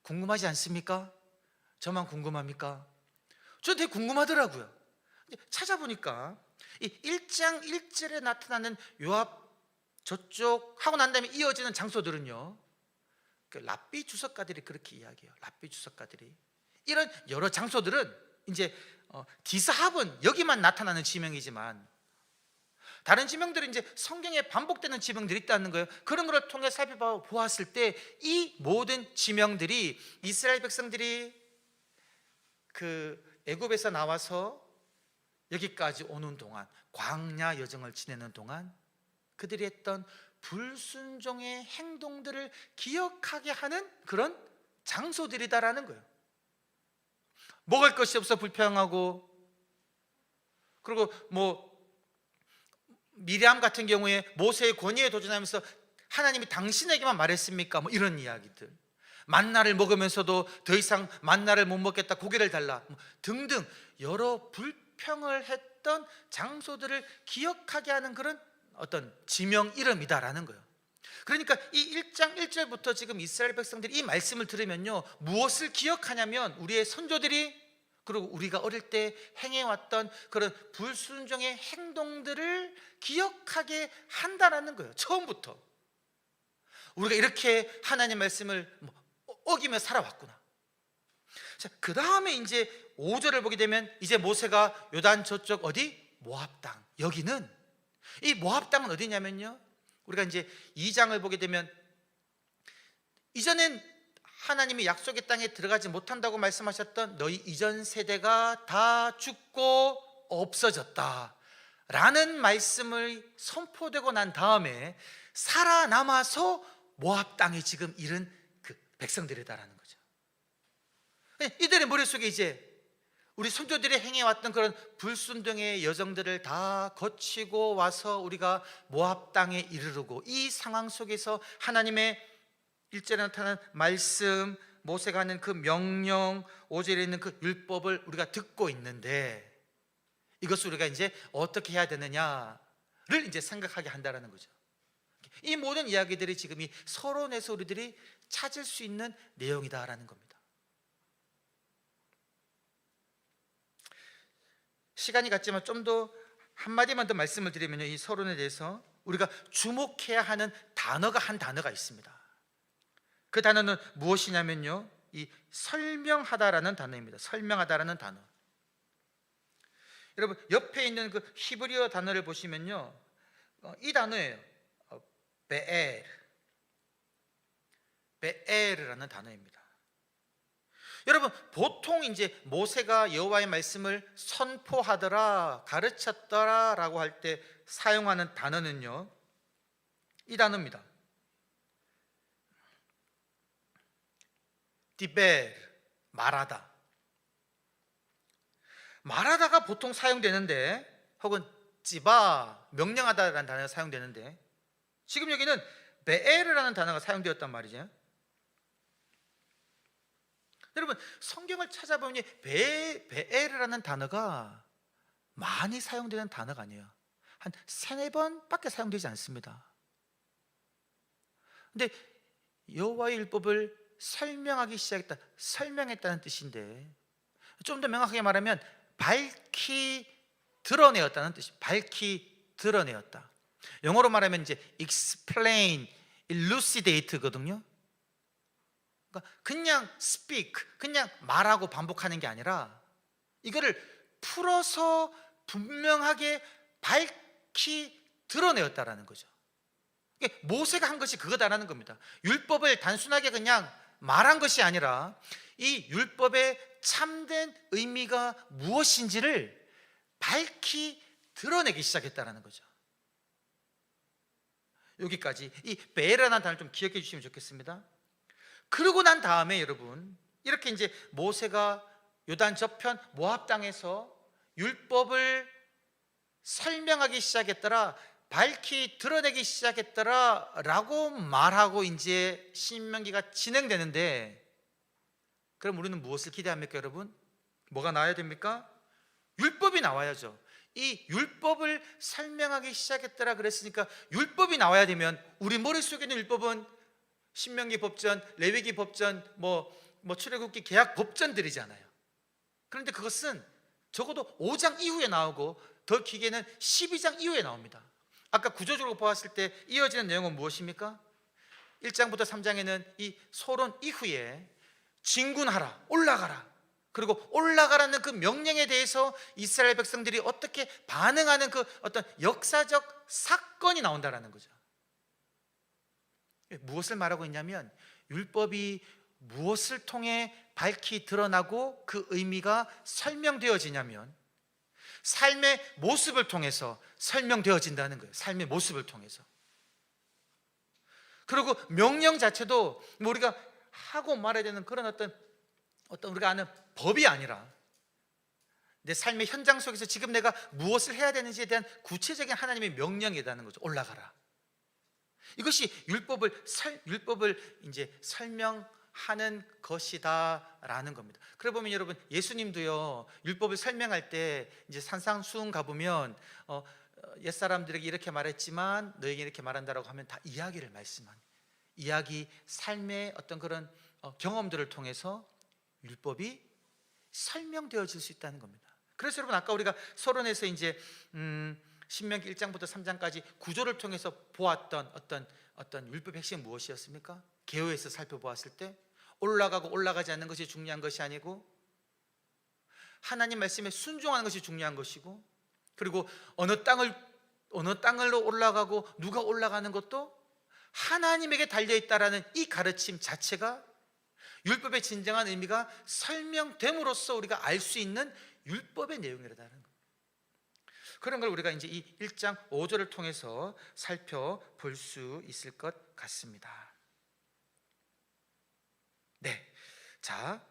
궁금하지 않습니까? 저만 궁금합니까? 저 되게 궁금하더라고요. 찾아보니까 이 1장 1절에 나타나는 요압 저쪽 하고 난 다음에 이어지는 장소들은요, 그 랍비 주석가들이 그렇게 이야기해요. 랍비 주석가들이 이런 여러 장소들은 이제 디사합은 여기만 나타나는 지명이지만 다른 지명들은 이제 성경에 반복되는 지명들이 있다는 거예요. 그런 것을 통해 살펴보았을 때 이 모든 지명들이 이스라엘 백성들이 그 애굽에서 나와서 여기까지 오는 동안, 광야 여정을 지내는 동안 그들이 했던 불순종의 행동들을 기억하게 하는 그런 장소들이다라는 거예요. 먹을 것이 없어 불평하고, 그리고 미리암 같은 경우에 모세의 권위에 도전하면서 하나님이 당신에게만 말했습니까? 뭐 이런 이야기들. 만나를 먹으면서도 더 이상 만나를 못 먹겠다, 고개를 달라, 뭐 등등 여러 불평을 했던 장소들을 기억하게 하는 그런 어떤 지명 이름이다라는 거예요. 그러니까 이 1장 1절부터 지금 이스라엘 백성들이 이 말씀을 들으면요, 무엇을 기억하냐면 우리의 선조들이, 그리고 우리가 어릴 때 행해왔던 그런 불순종의 행동들을 기억하게 한다라는 거예요. 처음부터 우리가 이렇게 하나님 말씀을 어기며 살아왔구나. 자, 그 다음에 이제 5절을 보게 되면 이제 모세가 요단 저쪽 어디? 모압 땅. 여기는, 이 모압 땅은 어디냐면요, 우리가 이제 2장을 보게 되면 이전엔 하나님이 약속의 땅에 들어가지 못한다고 말씀하셨던 너희 이전 세대가 다 죽고 없어졌다 라는 말씀을 선포되고 난 다음에 살아남아서 모압 땅에 지금 이른 그 백성들이다라는 거죠. 이들의 머릿속에 이제 우리 선조들이 행해왔던 그런 불순종의 여정들을 다 거치고 와서 우리가 모압 땅에 이르르고, 이 상황 속에서 하나님의 1절에 나타난 말씀, 모세가 하는 그 명령, 5절에 있는 그 율법을 우리가 듣고 있는데, 이것을 우리가 이제 어떻게 해야 되느냐를 이제 생각하게 한다는 거죠. 이 모든 이야기들이 지금 이 서론에서 우리들이 찾을 수 있는 내용이다라는 겁니다. 시간이 갔지만 좀 더 한마디만 더 말씀을 드리면요, 이 서론에 대해서 우리가 주목해야 하는 단어가 한 단어가 있습니다. 그 단어는 무엇이냐면요, 이 설명하다라는 단어입니다. 설명하다라는 단어. 여러분 옆에 있는 그 히브리어 단어를 보시면요, 이 단어예요. 베엘이라는 단어입니다. 여러분 보통 이제 모세가 여호와의 말씀을 선포하더라, 가르쳤더라라고 할 때 사용하는 단어는요, 이 단어입니다. 디벨, 말하다. 말하다가 보통 사용되는데, 혹은 찌바, 명령하다라는 단어가 사용되는데, 지금 여기는 베엘이라는 단어가 사용되었단 말이죠. 여러분 성경을 찾아보니 베엘이라는 단어가 많이 사용되는 단어가 아니에요. 한 3-4번밖에 사용되지 않습니다. 근데 여호와의 율법을 설명하기 시작했다, 설명했다는 뜻인데, 좀 더 명확하게 말하면 밝히 드러내었다는 뜻이, 밝히 드러내었다. 영어로 말하면 이제 explain, elucidate거든요. 그러니까 그냥 speak, 그냥 말하고 반복하는 게 아니라 이거를 풀어서 분명하게 밝히 드러내었다라는 거죠. 모세가 한 것이 그거다라는 겁니다. 율법을 단순하게 그냥 말한 것이 아니라 이 율법의 참된 의미가 무엇인지를 밝히 드러내기 시작했다라는 거죠. 여기까지 이 베라는 단어를 좀 기억해 주시면 좋겠습니다. 그러고 난 다음에 여러분, 이렇게 이제 모세가 요단 저편 모압 땅에서 율법을 설명하기 시작했더라, 밝히 드러내기 시작했더라 라고 말하고 이제 신명기가 진행되는데, 그럼 우리는 무엇을 기대합니까 여러분? 뭐가 나와야 됩니까? 율법이 나와야죠. 이 율법을 설명하기 시작했더라 그랬으니까 율법이 나와야 되면 우리 머릿속에 있는 율법은 신명기 법전, 레위기 법전, 출애굽기 계약 법전들이잖아요. 그런데 그것은 적어도 5장 이후에 나오고 더 길게는 12장 이후에 나옵니다. 아까 구조적으로 보았을 때 이어지는 내용은 무엇입니까? 1장부터 3장에는 이 소론 이후에 진군하라, 올라가라, 그리고 올라가라는 그 명령에 대해서 이스라엘 백성들이 어떻게 반응하는 그 어떤 역사적 사건이 나온다는 거죠. 무엇을 말하고 있냐면, 율법이 무엇을 통해 밝히 드러나고 그 의미가 설명되어지냐면 삶의 모습을 통해서 설명되어진다는 거예요. 삶의 모습을 통해서. 그리고 명령 자체도 우리가 하고 말해야 되는 그런 어떤 우리가 아는 법이 아니라 내 삶의 현장 속에서 지금 내가 무엇을 해야 되는지에 대한 구체적인 하나님의 명령이라는 거죠. 올라가라. 이것이 율법을 이제 설명하는 것이다라는 겁니다. 그래 보면 여러분, 예수님도요, 율법을 설명할 때 이제 산상수훈 가보면 옛 사람들에게 이렇게 말했지만 너에게 이렇게 말한다라고 하면 다 이야기를 말씀합니다. 이야기, 삶의 어떤 그런 경험들을 통해서 율법이 설명되어질 수 있다는 겁니다. 그래서 여러분, 아까 우리가 서론에서 이제 신명기 1장부터 3장까지 구조를 통해서 보았던 어떤 율법의 핵심은 무엇이었습니까? 개요에서 살펴보았을 때 올라가고 올라가지 않는 것이 중요한 것이 아니고 하나님 말씀에 순종하는 것이 중요한 것이고, 그리고 어느 땅으로 올라가고 누가 올라가는 것도 하나님에게 달려있다라는 이 가르침 자체가 율법의 진정한 의미가 설명됨으로써 우리가 알 수 있는 율법의 내용이라는 것. 그런 걸 우리가 이제 이 1장 5절을 통해서 살펴볼 수 있을 것 같습니다. 네. 자,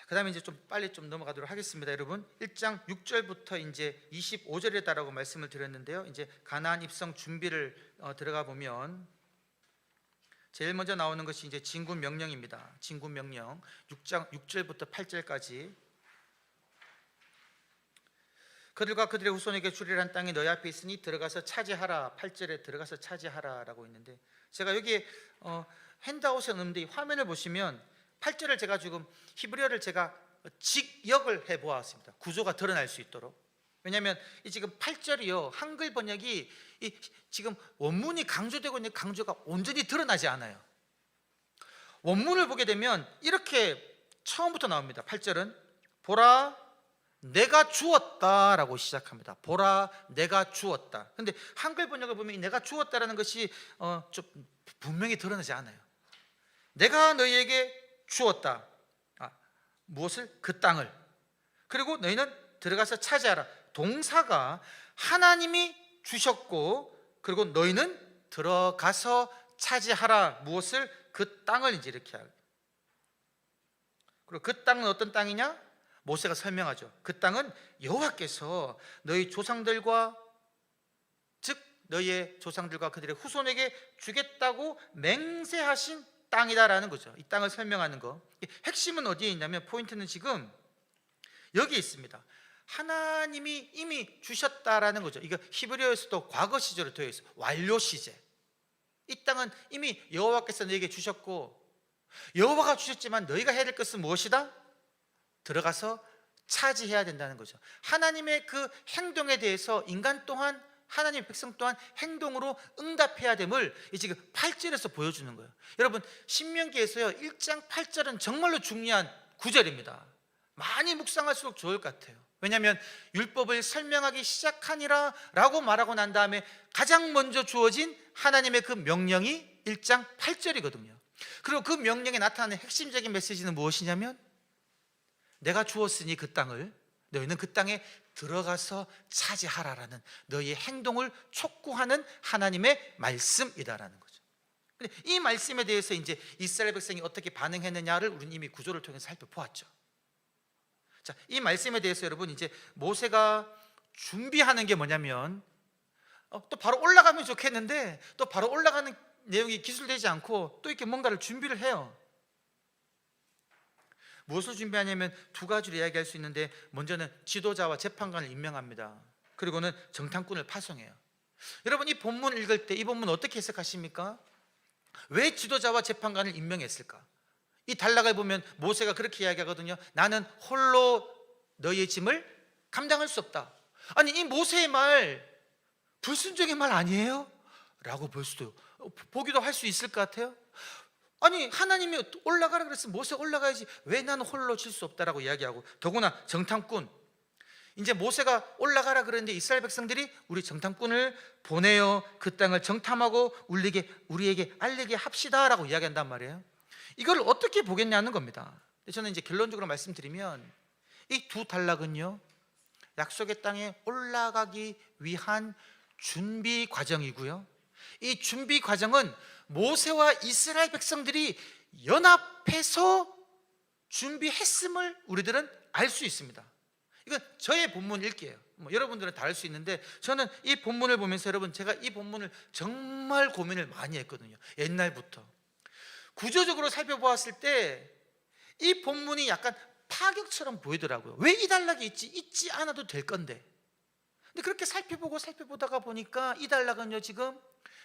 그다음에 이제 좀 빨리 좀 넘어가도록 하겠습니다. 여러분, 1장 6절부터 이제 25절이다라고 말씀을 드렸는데요. 이제 가나안 입성 준비를 들어가 보면 제일 먼저 나오는 것이 이제 진군 명령입니다. 진군 명령 6장 6절부터 8절까지. 그들과 그들의 후손에게 주리란 땅이 너희 앞에 있으니 들어가서 차지하라. 8절에 들어가서 차지하라라고 있는데, 제가 여기에 핸드아웃에 넣는데 이 화면을 보시면 8절을 제가 지금 히브리어를 제가 직역을 해 보았습니다. 구조가 드러날 수 있도록. 왜냐하면 이 지금 8절이요, 한글 번역이 이 지금 원문이 강조되고 있는 강조가 온전히 드러나지 않아요. 원문을 보게 되면 이렇게 처음부터 나옵니다. 8절은 보라 내가 주었다라고 시작합니다. 보라 내가 주었다. 근데 한글 번역을 보면 이 내가 주었다라는 것이 좀 분명히 드러나지 않아요. 내가 너희에게 주었다. 무엇을? 그 땅을. 그리고 너희는 들어가서 차지하라. 동사가 하나님이 주셨고, 그리고 너희는 들어가서 차지하라. 무엇을? 그 땅을 이제 이렇게 하라. 그리고 그 땅은 어떤 땅이냐? 모세가 설명하죠. 그 땅은 여호와께서 너희 조상들과, 즉 너희의 조상들과 그들의 후손에게 주겠다고 맹세하신 땅이다라는 거죠. 이 땅을 설명하는 거. 핵심은 어디에 있냐면, 포인트는 지금 여기 있습니다. 하나님이 이미 주셨다라는 거죠. 이거 히브리어에서도 과거 시제로 되어 있어요. 완료 시제. 이 땅은 이미 여호와께서 너에게 주셨고, 여호와가 주셨지만 너희가 해야 될 것은 무엇이다? 들어가서 차지해야 된다는 거죠. 하나님의 그 행동에 대해서 인간 또한, 하나님의 백성 또한 행동으로 응답해야 됨을 지금 8절에서 보여주는 거예요. 여러분, 신명기에서요 1장 8절은 정말로 중요한 구절입니다. 많이 묵상할수록 좋을 것 같아요. 왜냐하면 율법을 설명하기 시작하니라 라고 말하고 난 다음에 가장 먼저 주어진 하나님의 그 명령이 1장 8절이거든요. 그리고 그 명령에 나타나는 핵심적인 메시지는 무엇이냐면, 내가 주었으니 그 땅을 너희는 그 땅에 들어가서 차지하라라는 너희의 행동을 촉구하는 하나님의 말씀이다라는 거죠. 근데 이 말씀에 대해서 이제 이스라엘 백성이 어떻게 반응했느냐를 우리는 이미 구조를 통해서 살펴보았죠. 자, 이 말씀에 대해서 여러분, 이제 모세가 준비하는 게 뭐냐면, 또 바로 올라가면 좋겠는데 또 바로 올라가는 내용이 기술되지 않고 또 이렇게 뭔가를 준비를 해요. 무엇을 준비하냐면 두 가지로 이야기할 수 있는데, 먼저는 지도자와 재판관을 임명합니다. 그리고는 정탐꾼을 파송해요. 여러분, 이 본문 읽을 때 이 본문 어떻게 해석하십니까? 왜 지도자와 재판관을 임명했을까? 이 단락을 보면 모세가 그렇게 이야기하거든요. 나는 홀로 너희의 짐을 감당할 수 없다. 아니, 이 모세의 말 불순종의 말 아니에요? 라고 보기도 할 수 있을 것 같아요. 아니, 하나님이 올라가라 그랬으면 모세 올라가야지 왜 나는 홀로 칠 수 없다라고 이야기하고, 더구나 정탐꾼, 이제 모세가 올라가라 그랬는데 이스라엘 백성들이 우리 정탐꾼을 보내어 그 땅을 정탐하고 우리에게 알리게 합시다라고 이야기한단 말이에요. 이걸 어떻게 보겠냐는 겁니다. 저는 이제 결론적으로 말씀드리면 이 두 단락은요, 약속의 땅에 올라가기 위한 준비 과정이고요, 이 준비 과정은 모세와 이스라엘 백성들이 연합해서 준비했음을 우리들은 알 수 있습니다. 이건 저의 본문 읽기예요. 여러분들은 다 알 수 있는데 저는 이 본문을 보면서 여러분, 제가 이 본문을 정말 고민을 많이 했거든요. 옛날부터 구조적으로 살펴보았을 때 이 본문이 약간 파격처럼 보이더라고요. 왜 이 단락이 있지 않아도 될 건데. 근데 그렇게 살펴보다가 보니까 이 단락은요, 지금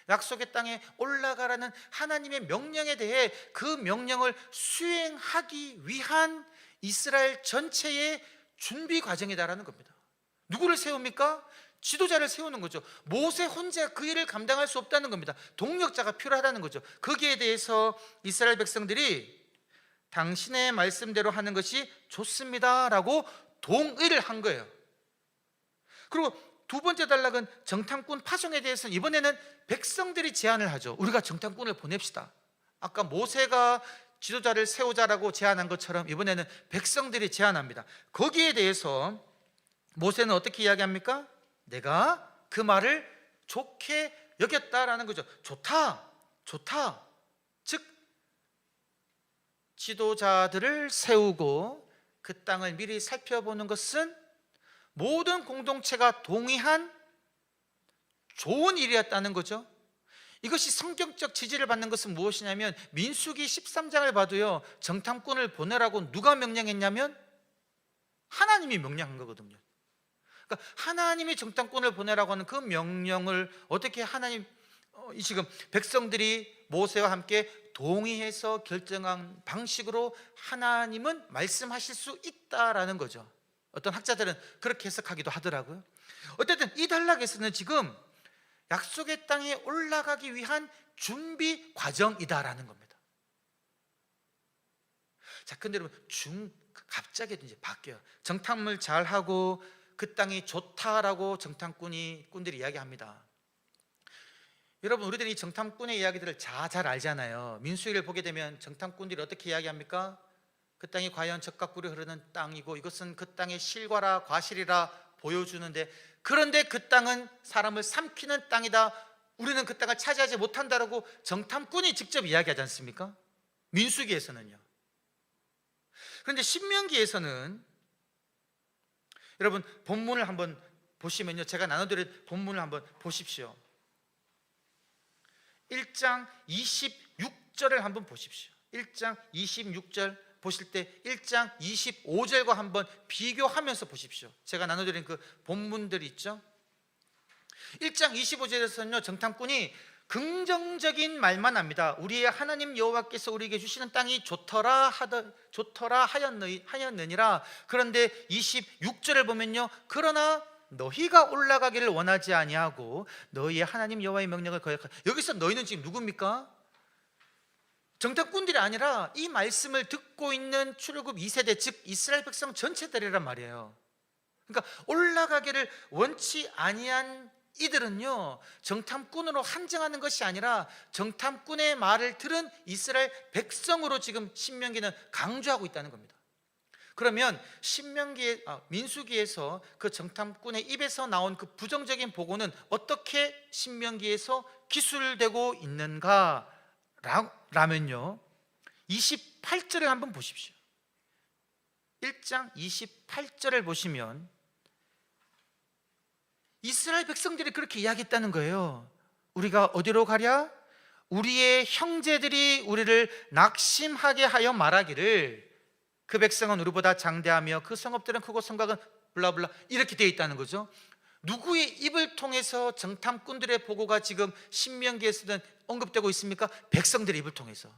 약속의 땅에 올라가라는 하나님의 명령에 대해 그 명령을 수행하기 위한 이스라엘 전체의 준비 과정이다라는 겁니다. 누구를 세웁니까? 지도자를 세우는 거죠. 모세 혼자 그 일을 감당할 수 없다는 겁니다. 동력자가 필요하다는 거죠. 거기에 대해서 이스라엘 백성들이 당신의 말씀대로 하는 것이 좋습니다라고 동의를 한 거예요. 그리고 두 번째 단락은 정탐꾼 파송에 대해서는 이번에는 백성들이 제안을 하죠. 우리가 정탐꾼을 보냅시다. 아까 모세가 지도자를 세우자라고 제안한 것처럼 이번에는 백성들이 제안합니다. 거기에 대해서 모세는 어떻게 이야기합니까? 내가 그 말을 좋게 여겼다라는 거죠. 좋다. 즉 지도자들을 세우고 그 땅을 미리 살펴보는 것은 모든 공동체가 동의한 좋은 일이었다는 거죠. 이것이 성경적 지지를 받는 것은 무엇이냐면 민수기 13장을 봐도요, 정탐꾼을 보내라고 누가 명령했냐면 하나님이 명령한 거거든요. 그러니까 하나님이 정탐꾼을 보내라고 하는 그 명령을 어떻게 지금 백성들이 모세와 함께 동의해서 결정한 방식으로 하나님은 말씀하실 수 있다라는 거죠. 어떤 학자들은 그렇게 해석하기도 하더라고요. 어쨌든 이 단락에서는 지금 약속의 땅에 올라가기 위한 준비 과정이다라는 겁니다. 자, 근데 여러분, 갑자기 이제 바뀌어요. 정탐을 잘하고 그 땅이 좋다라고 정탐꾼들이 이야기합니다. 여러분, 우리들이 이 정탐꾼의 이야기들을 잘 알잖아요. 민수기를 보게 되면 정탐꾼들이 어떻게 이야기합니까? 그 땅이 과연 젖과 꿀이 흐르는 땅이고 이것은 그 땅의 실과라 과실이라 보여주는데, 그런데 그 땅은 사람을 삼키는 땅이다, 우리는 그 땅을 차지하지 못한다라고 정탐꾼이 직접 이야기하지 않습니까? 민수기에서는요. 그런데 신명기에서는 여러분, 본문을 한번 보시면요, 제가 나눠드릴 본문을 한번 보십시오. 1장 26절을 한번 보십시오. 1장 26절 보실 때 1장 25절과 한번 비교하면서 보십시오. 제가 나눠드린 그 본문들이 있죠. 1장 25절에서는요, 정탐꾼이 긍정적인 말만 합니다. 우리의 하나님 여호와께서 우리에게 주시는 땅이 좋더라 하였느니라. 그런데 26절을 보면요, 그러나 너희가 올라가기를 원하지 아니하고 너희의 하나님 여호와의 명령을 거역하라. 여기서 너희는 지금 누굽니까? 정탐꾼들이 아니라 이 말씀을 듣고 있는 출애굽 2세대, 즉 이스라엘 백성 전체들이란 말이에요. 그러니까 올라가기를 원치 아니한 이들은요, 정탐꾼으로 한정하는 것이 아니라 정탐꾼의 말을 들은 이스라엘 백성으로 지금 신명기는 강조하고 있다는 겁니다. 그러면 민수기에서 그 정탐꾼의 입에서 나온 그 부정적인 보고는 어떻게 신명기에서 기술되고 있는가 라면요, 28절을 한번 보십시오. 1장 28절을 보시면 이스라엘 백성들이 그렇게 이야기했다는 거예요. 우리가 어디로 가랴? 우리의 형제들이 우리를 낙심하게 하여 말하기를 그 백성은 우리보다 장대하며 그 성읍들은 크고 성곽은 블라블라, 이렇게 되어 있다는 거죠. 누구의 입을 통해서 정탐꾼들의 보고가 지금 신명기에서는 언급되고 있습니까? 백성들의 입을 통해서.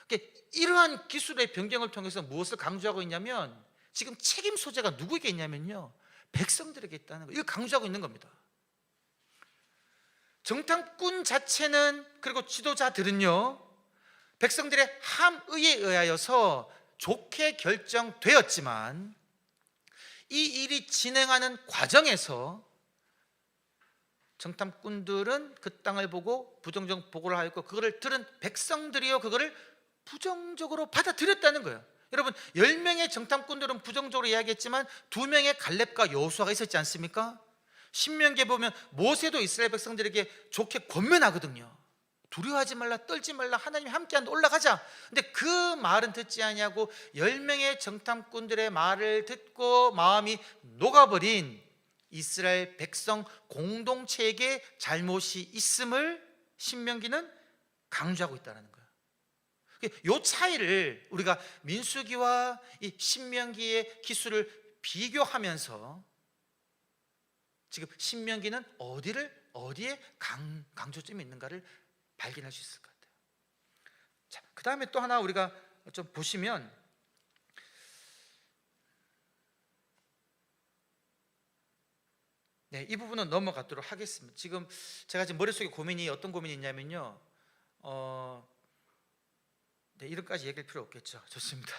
그러니까 이러한 기술의 변경을 통해서 무엇을 강조하고 있냐면 지금 책임 소재가 누구에게 있냐면요, 백성들에게 있다는 거예요. 이걸 강조하고 있는 겁니다. 정탐꾼 자체는, 그리고 지도자들은요, 백성들의 함의에 의하여서 좋게 결정되었지만 이 일이 진행하는 과정에서 정탐꾼들은 그 땅을 보고 부정적 보고를 하였고 그거를 들은 백성들이요 그거를 부정적으로 받아들였다는 거예요. 여러분, 10명의 정탐꾼들은 부정적으로 이야기했지만 2명의 갈렙과 여호수아가 있었지 않습니까? 신명기에 보면 모세도 이스라엘 백성들에게 좋게 권면하거든요. 두려워하지 말라, 떨지 말라, 하나님이 함께한다, 올라가자. 근데 그 말은 듣지 아니하고 10명의 정탐꾼들의 말을 듣고 마음이 녹아버린 이스라엘 백성 공동체에게 잘못이 있음을 신명기는 강조하고 있다는 거예요. 이 차이를 우리가 민수기와 이 신명기의 기술을 비교하면서 지금 신명기는 어디에 강조점이 있는가를 발견할 수 있을 것 같아요. 자, 그 다음에 또 하나 우리가 좀 보시면, 네, 이 부분은 넘어가도록 하겠습니다. 지금 제가 지금 머릿속에 어떤 고민이 있냐면요, 네, 이런까지 얘기할 필요 없겠죠. 좋습니다.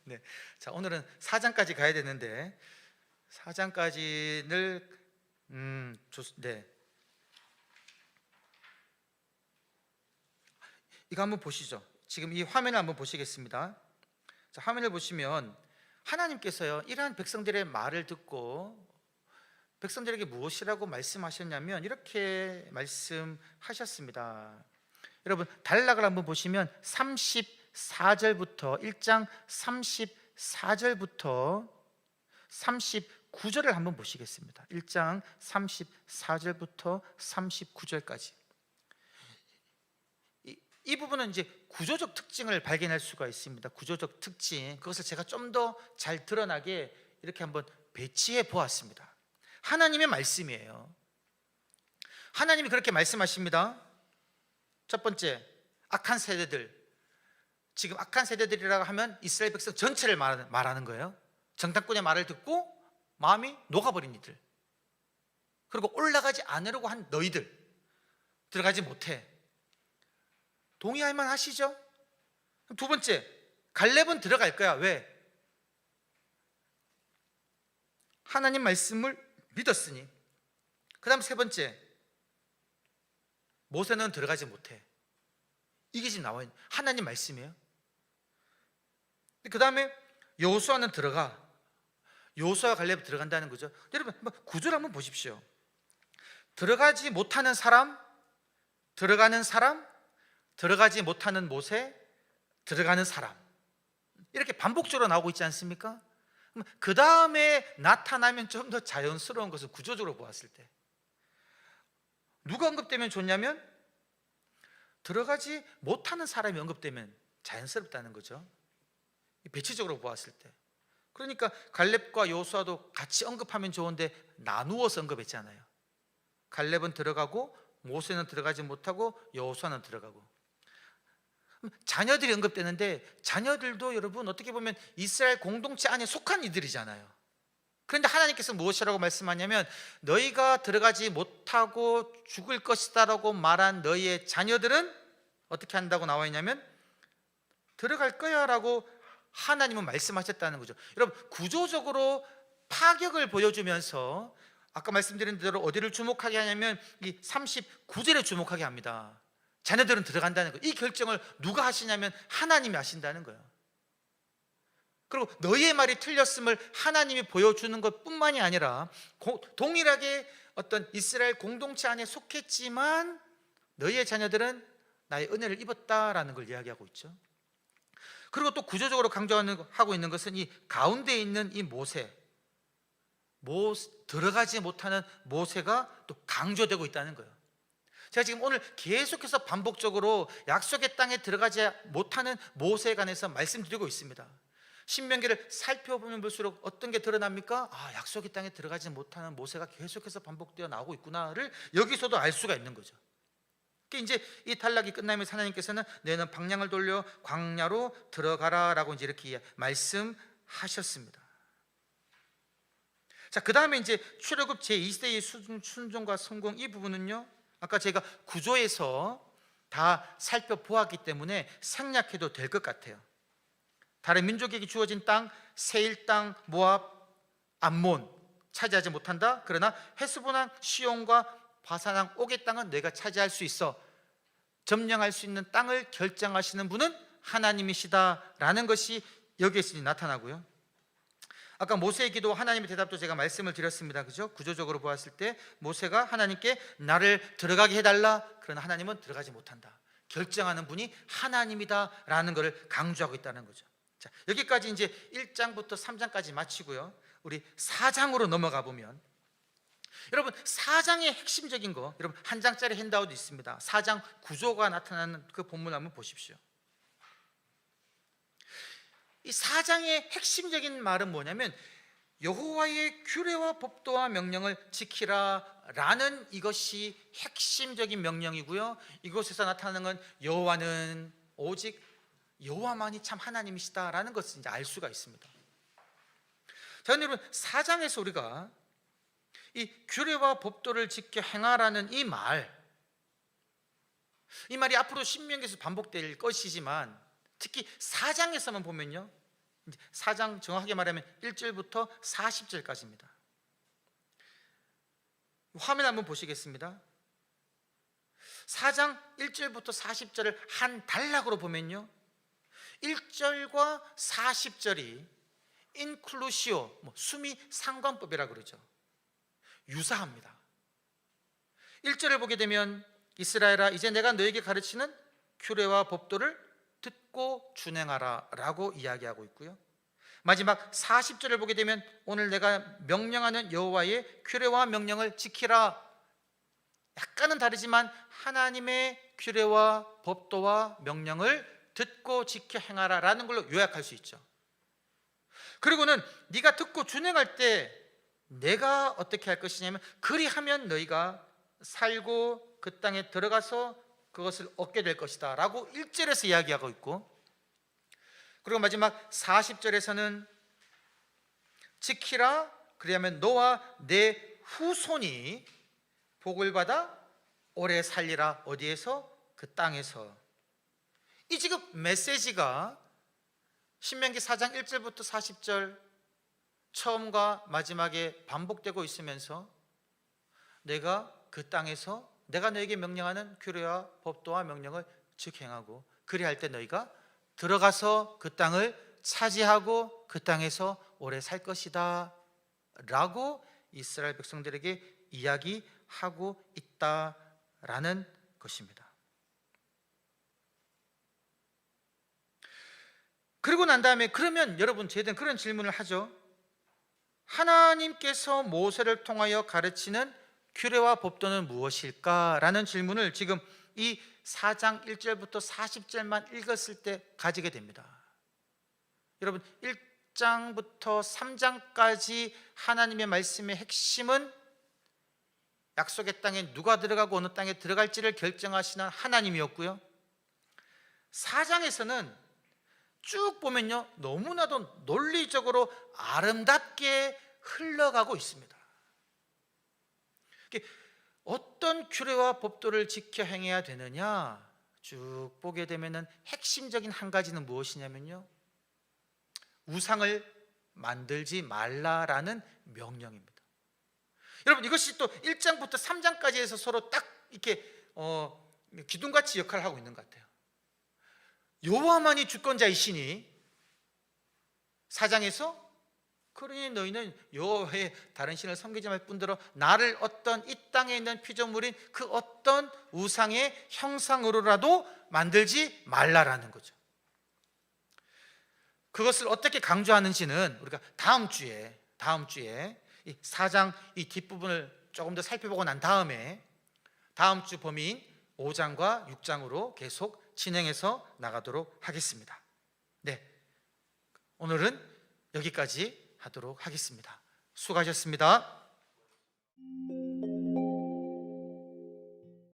네, 자, 오늘은 4장까지 가야 되는데 4장까지를 네, 이거 한번 보시죠. 지금 이 화면을 한번 보시겠습니다. 자, 화면을 보시면 하나님께서요, 이러한 백성들의 말을 듣고 백성들에게 무엇이라고 말씀하셨냐면 이렇게 말씀하셨습니다. 여러분, 단락을 한번 보시면 34절부터 1장 34절부터 39절을 한번 보시겠습니다. 1장 34절부터 39절까지. 이 부분은 이제 구조적 특징을 발견할 수가 있습니다. 구조적 특징, 그것을 제가 좀 더 잘 드러나게 이렇게 한번 배치해 보았습니다. 하나님의 말씀이에요. 하나님이 그렇게 말씀하십니다. 첫 번째, 악한 세대들. 지금 악한 세대들이라고 하면 이스라엘 백성 전체를 말하는 거예요. 정탐꾼의 말을 듣고 마음이 녹아버린 이들, 그리고 올라가지 않으려고 한 너희들, 들어가지 못해. 동의할 만 하시죠? 두 번째, 갈렙은 들어갈 거야. 왜? 하나님 말씀을 믿었으니. 그 다음 세 번째, 모세는 들어가지 못해. 이게 지금 나와 있는 하나님 말씀이에요. 그 다음에 여호수아는 들어가. 여호수아와 갈렙이 들어간다는 거죠. 여러분, 구조를 한번 보십시오. 들어가지 못하는 사람, 들어가는 사람, 들어가지 못하는 모세, 들어가는 사람, 이렇게 반복적으로 나오고 있지 않습니까? 그 다음에 나타나면 좀 더 자연스러운 것은 구조적으로 보았을 때 누가 언급되면 좋냐면 들어가지 못하는 사람이 언급되면 자연스럽다는 거죠. 배치적으로 보았을 때. 그러니까 갈렙과 여호수아도 같이 언급하면 좋은데 나누어서 언급했잖아요. 갈렙은 들어가고 모세는 들어가지 못하고 여호수아는 들어가고. 자녀들이 언급되는데 자녀들도 여러분 어떻게 보면 이스라엘 공동체 안에 속한 이들이잖아요. 그런데 하나님께서 무엇이라고 말씀하냐면 너희가 들어가지 못하고 죽을 것이다라고 말한 너희의 자녀들은 어떻게 한다고 나와 있냐면 들어갈 거야 라고 하나님은 말씀하셨다는 거죠. 여러분, 구조적으로 파격을 보여주면서 아까 말씀드린 대로 어디를 주목하게 하냐면 이 39절에 주목하게 합니다. 자녀들은 들어간다는 거예요. 이 결정을 누가 하시냐면 하나님이 하신다는 거예요. 그리고 너희의 말이 틀렸음을 하나님이 보여주는 것뿐만이 아니라 동일하게 어떤 이스라엘 공동체 안에 속했지만 너희의 자녀들은 나의 은혜를 입었다라는 걸 이야기하고 있죠. 그리고 또 구조적으로 강조하고 있는 것은 이 가운데 있는 이 모세, 들어가지 못하는 모세가 또 강조되고 있다는 거예요. 제가 지금 오늘 계속해서 반복적으로 약속의 땅에 들어가지 못하는 모세에 관해서 말씀드리고 있습니다. 신명기를 살펴보면 볼수록 어떤 게 드러납니까? 약속의 땅에 들어가지 못하는 모세가 계속해서 반복되어 나오고 있구나를 여기서도 알 수가 있는 거죠. 이제 이 단락이 끝나면 하나님께서는 너희는 방향을 돌려 광야로 들어가라 라고 이제 이렇게 말씀하셨습니다. 자, 그 다음에 이제 출애굽 제2세의 순종과 성공, 이 부분은요 아까 제가 구조에서 다 살펴보았기 때문에 생략해도 될 것 같아요. 다른 민족에게 주어진 땅, 세일 땅, 모압, 암몬 차지하지 못한다. 그러나 헤스보나 시온과 바산왕 옥의 땅은 내가 차지할 수 있어. 점령할 수 있는 땅을 결정하시는 분은 하나님이시다라는 것이 여기에서 나타나고요. 아까 모세의 기도, 하나님의 대답도 제가 말씀을 드렸습니다. 그죠? 구조적으로 보았을 때 모세가 하나님께 나를 들어가게 해달라. 그러나 하나님은 들어가지 못한다. 결정하는 분이 하나님이다라는 것을 강조하고 있다는 거죠. 자, 여기까지 이제 1장부터 3장까지 마치고요. 우리 4장으로 넘어가 보면, 여러분 4장의 핵심적인 거, 여러분 한 장짜리 핸드아웃 있습니다. 4장 구조가 나타나는 그 본문 한번 보십시오. 이 4장의 핵심적인 말은 뭐냐면 여호와의 규례와 법도와 명령을 지키라 라는 이것이 핵심적인 명령이고요. 이곳에서 나타나는 건 여호와는 오직 여호와만이 참 하나님이시다라는 것을 이제 알 수가 있습니다. 자, 여러분 4장에서 우리가 이 규례와 법도를 지켜 행하라는 이 말이 앞으로 신명기에서 반복될 것이지만 특히 4장에서만 보면요, 4장 정확하게 말하면 1절부터 40절까지입니다. 화면 한번 보시겠습니다. 4장 1절부터 40절을 한 단락으로 보면요, 1절과 40절이 인클루시오, 수미 상관법이라고 그러죠. 유사합니다. 1절을 보게 되면 이스라엘아, 이제 내가 너에게 가르치는 규례와 법도를 듣고 준행하라 라고 이야기하고 있고요. 마지막 40절을 보게 되면 오늘 내가 명령하는 여호와의 규례와 명령을 지키라. 약간은 다르지만 하나님의 규례와 법도와 명령을 듣고 지켜 행하라 라는 걸로 요약할 수 있죠. 그리고는 네가 듣고 준행할 때 내가 어떻게 할 것이냐면 그리하면 너희가 살고 그 땅에 들어가서 그것을 얻게 될 것이다 라고 1절에서 이야기하고 있고, 그리고 마지막 40절에서는 지키라, 그리하면 너와 내 후손이 복을 받아 오래 살리라. 어디에서? 그 땅에서. 이 지금 메시지가 신명기 4장 1절부터 40절 처음과 마지막에 반복되고 있으면서 내가 그 땅에서 내가 너에게 명령하는 규례와 법도와 명령을 즉행하고 그리할 때 너희가 들어가서 그 땅을 차지하고 그 땅에서 오래 살 것이다 라고 이스라엘 백성들에게 이야기하고 있다라는 것입니다. 그리고 난 다음에 그러면 여러분 저희들은 그런 질문을 하죠. 하나님께서 모세를 통하여 가르치는 규례와 법도는 무엇일까? 라는 질문을 지금 이 4장 1절부터 40절만 읽었을 때 가지게 됩니다. 여러분 1장부터 3장까지 하나님의 말씀의 핵심은 약속의 땅에 누가 들어가고 어느 땅에 들어갈지를 결정하시는 하나님이었고요, 4장에서는 쭉 보면요 너무나도 논리적으로 아름답게 흘러가고 있습니다. 어떤 규례와 법도를 지켜 행해야 되느냐 쭉 보게 되면 핵심적인 한 가지는 무엇이냐면요, 우상을 만들지 말라라는 명령입니다. 여러분 이것이 또 1장부터 3장까지 해서 서로 딱 이렇게 기둥같이 역할을 하고 있는 것 같아요. 여호와만이 주권자이시니 4장에서 그러니 너희는 여호와의 다른 신을 섬기지 말 뿐더러 나를 어떤 이 땅에 있는 피조물인 그 어떤 우상의 형상으로라도 만들지 말라라는 거죠. 그것을 어떻게 강조하는지는 우리가 다음 주에 이 4장 이 뒷부분을 조금 더 살펴보고 난 다음에 다음 주 범위인 5장과 6장으로 계속 진행해서 나가도록 하겠습니다. 네, 오늘은 여기까지 하도록 하겠습니다. 수고하셨습니다.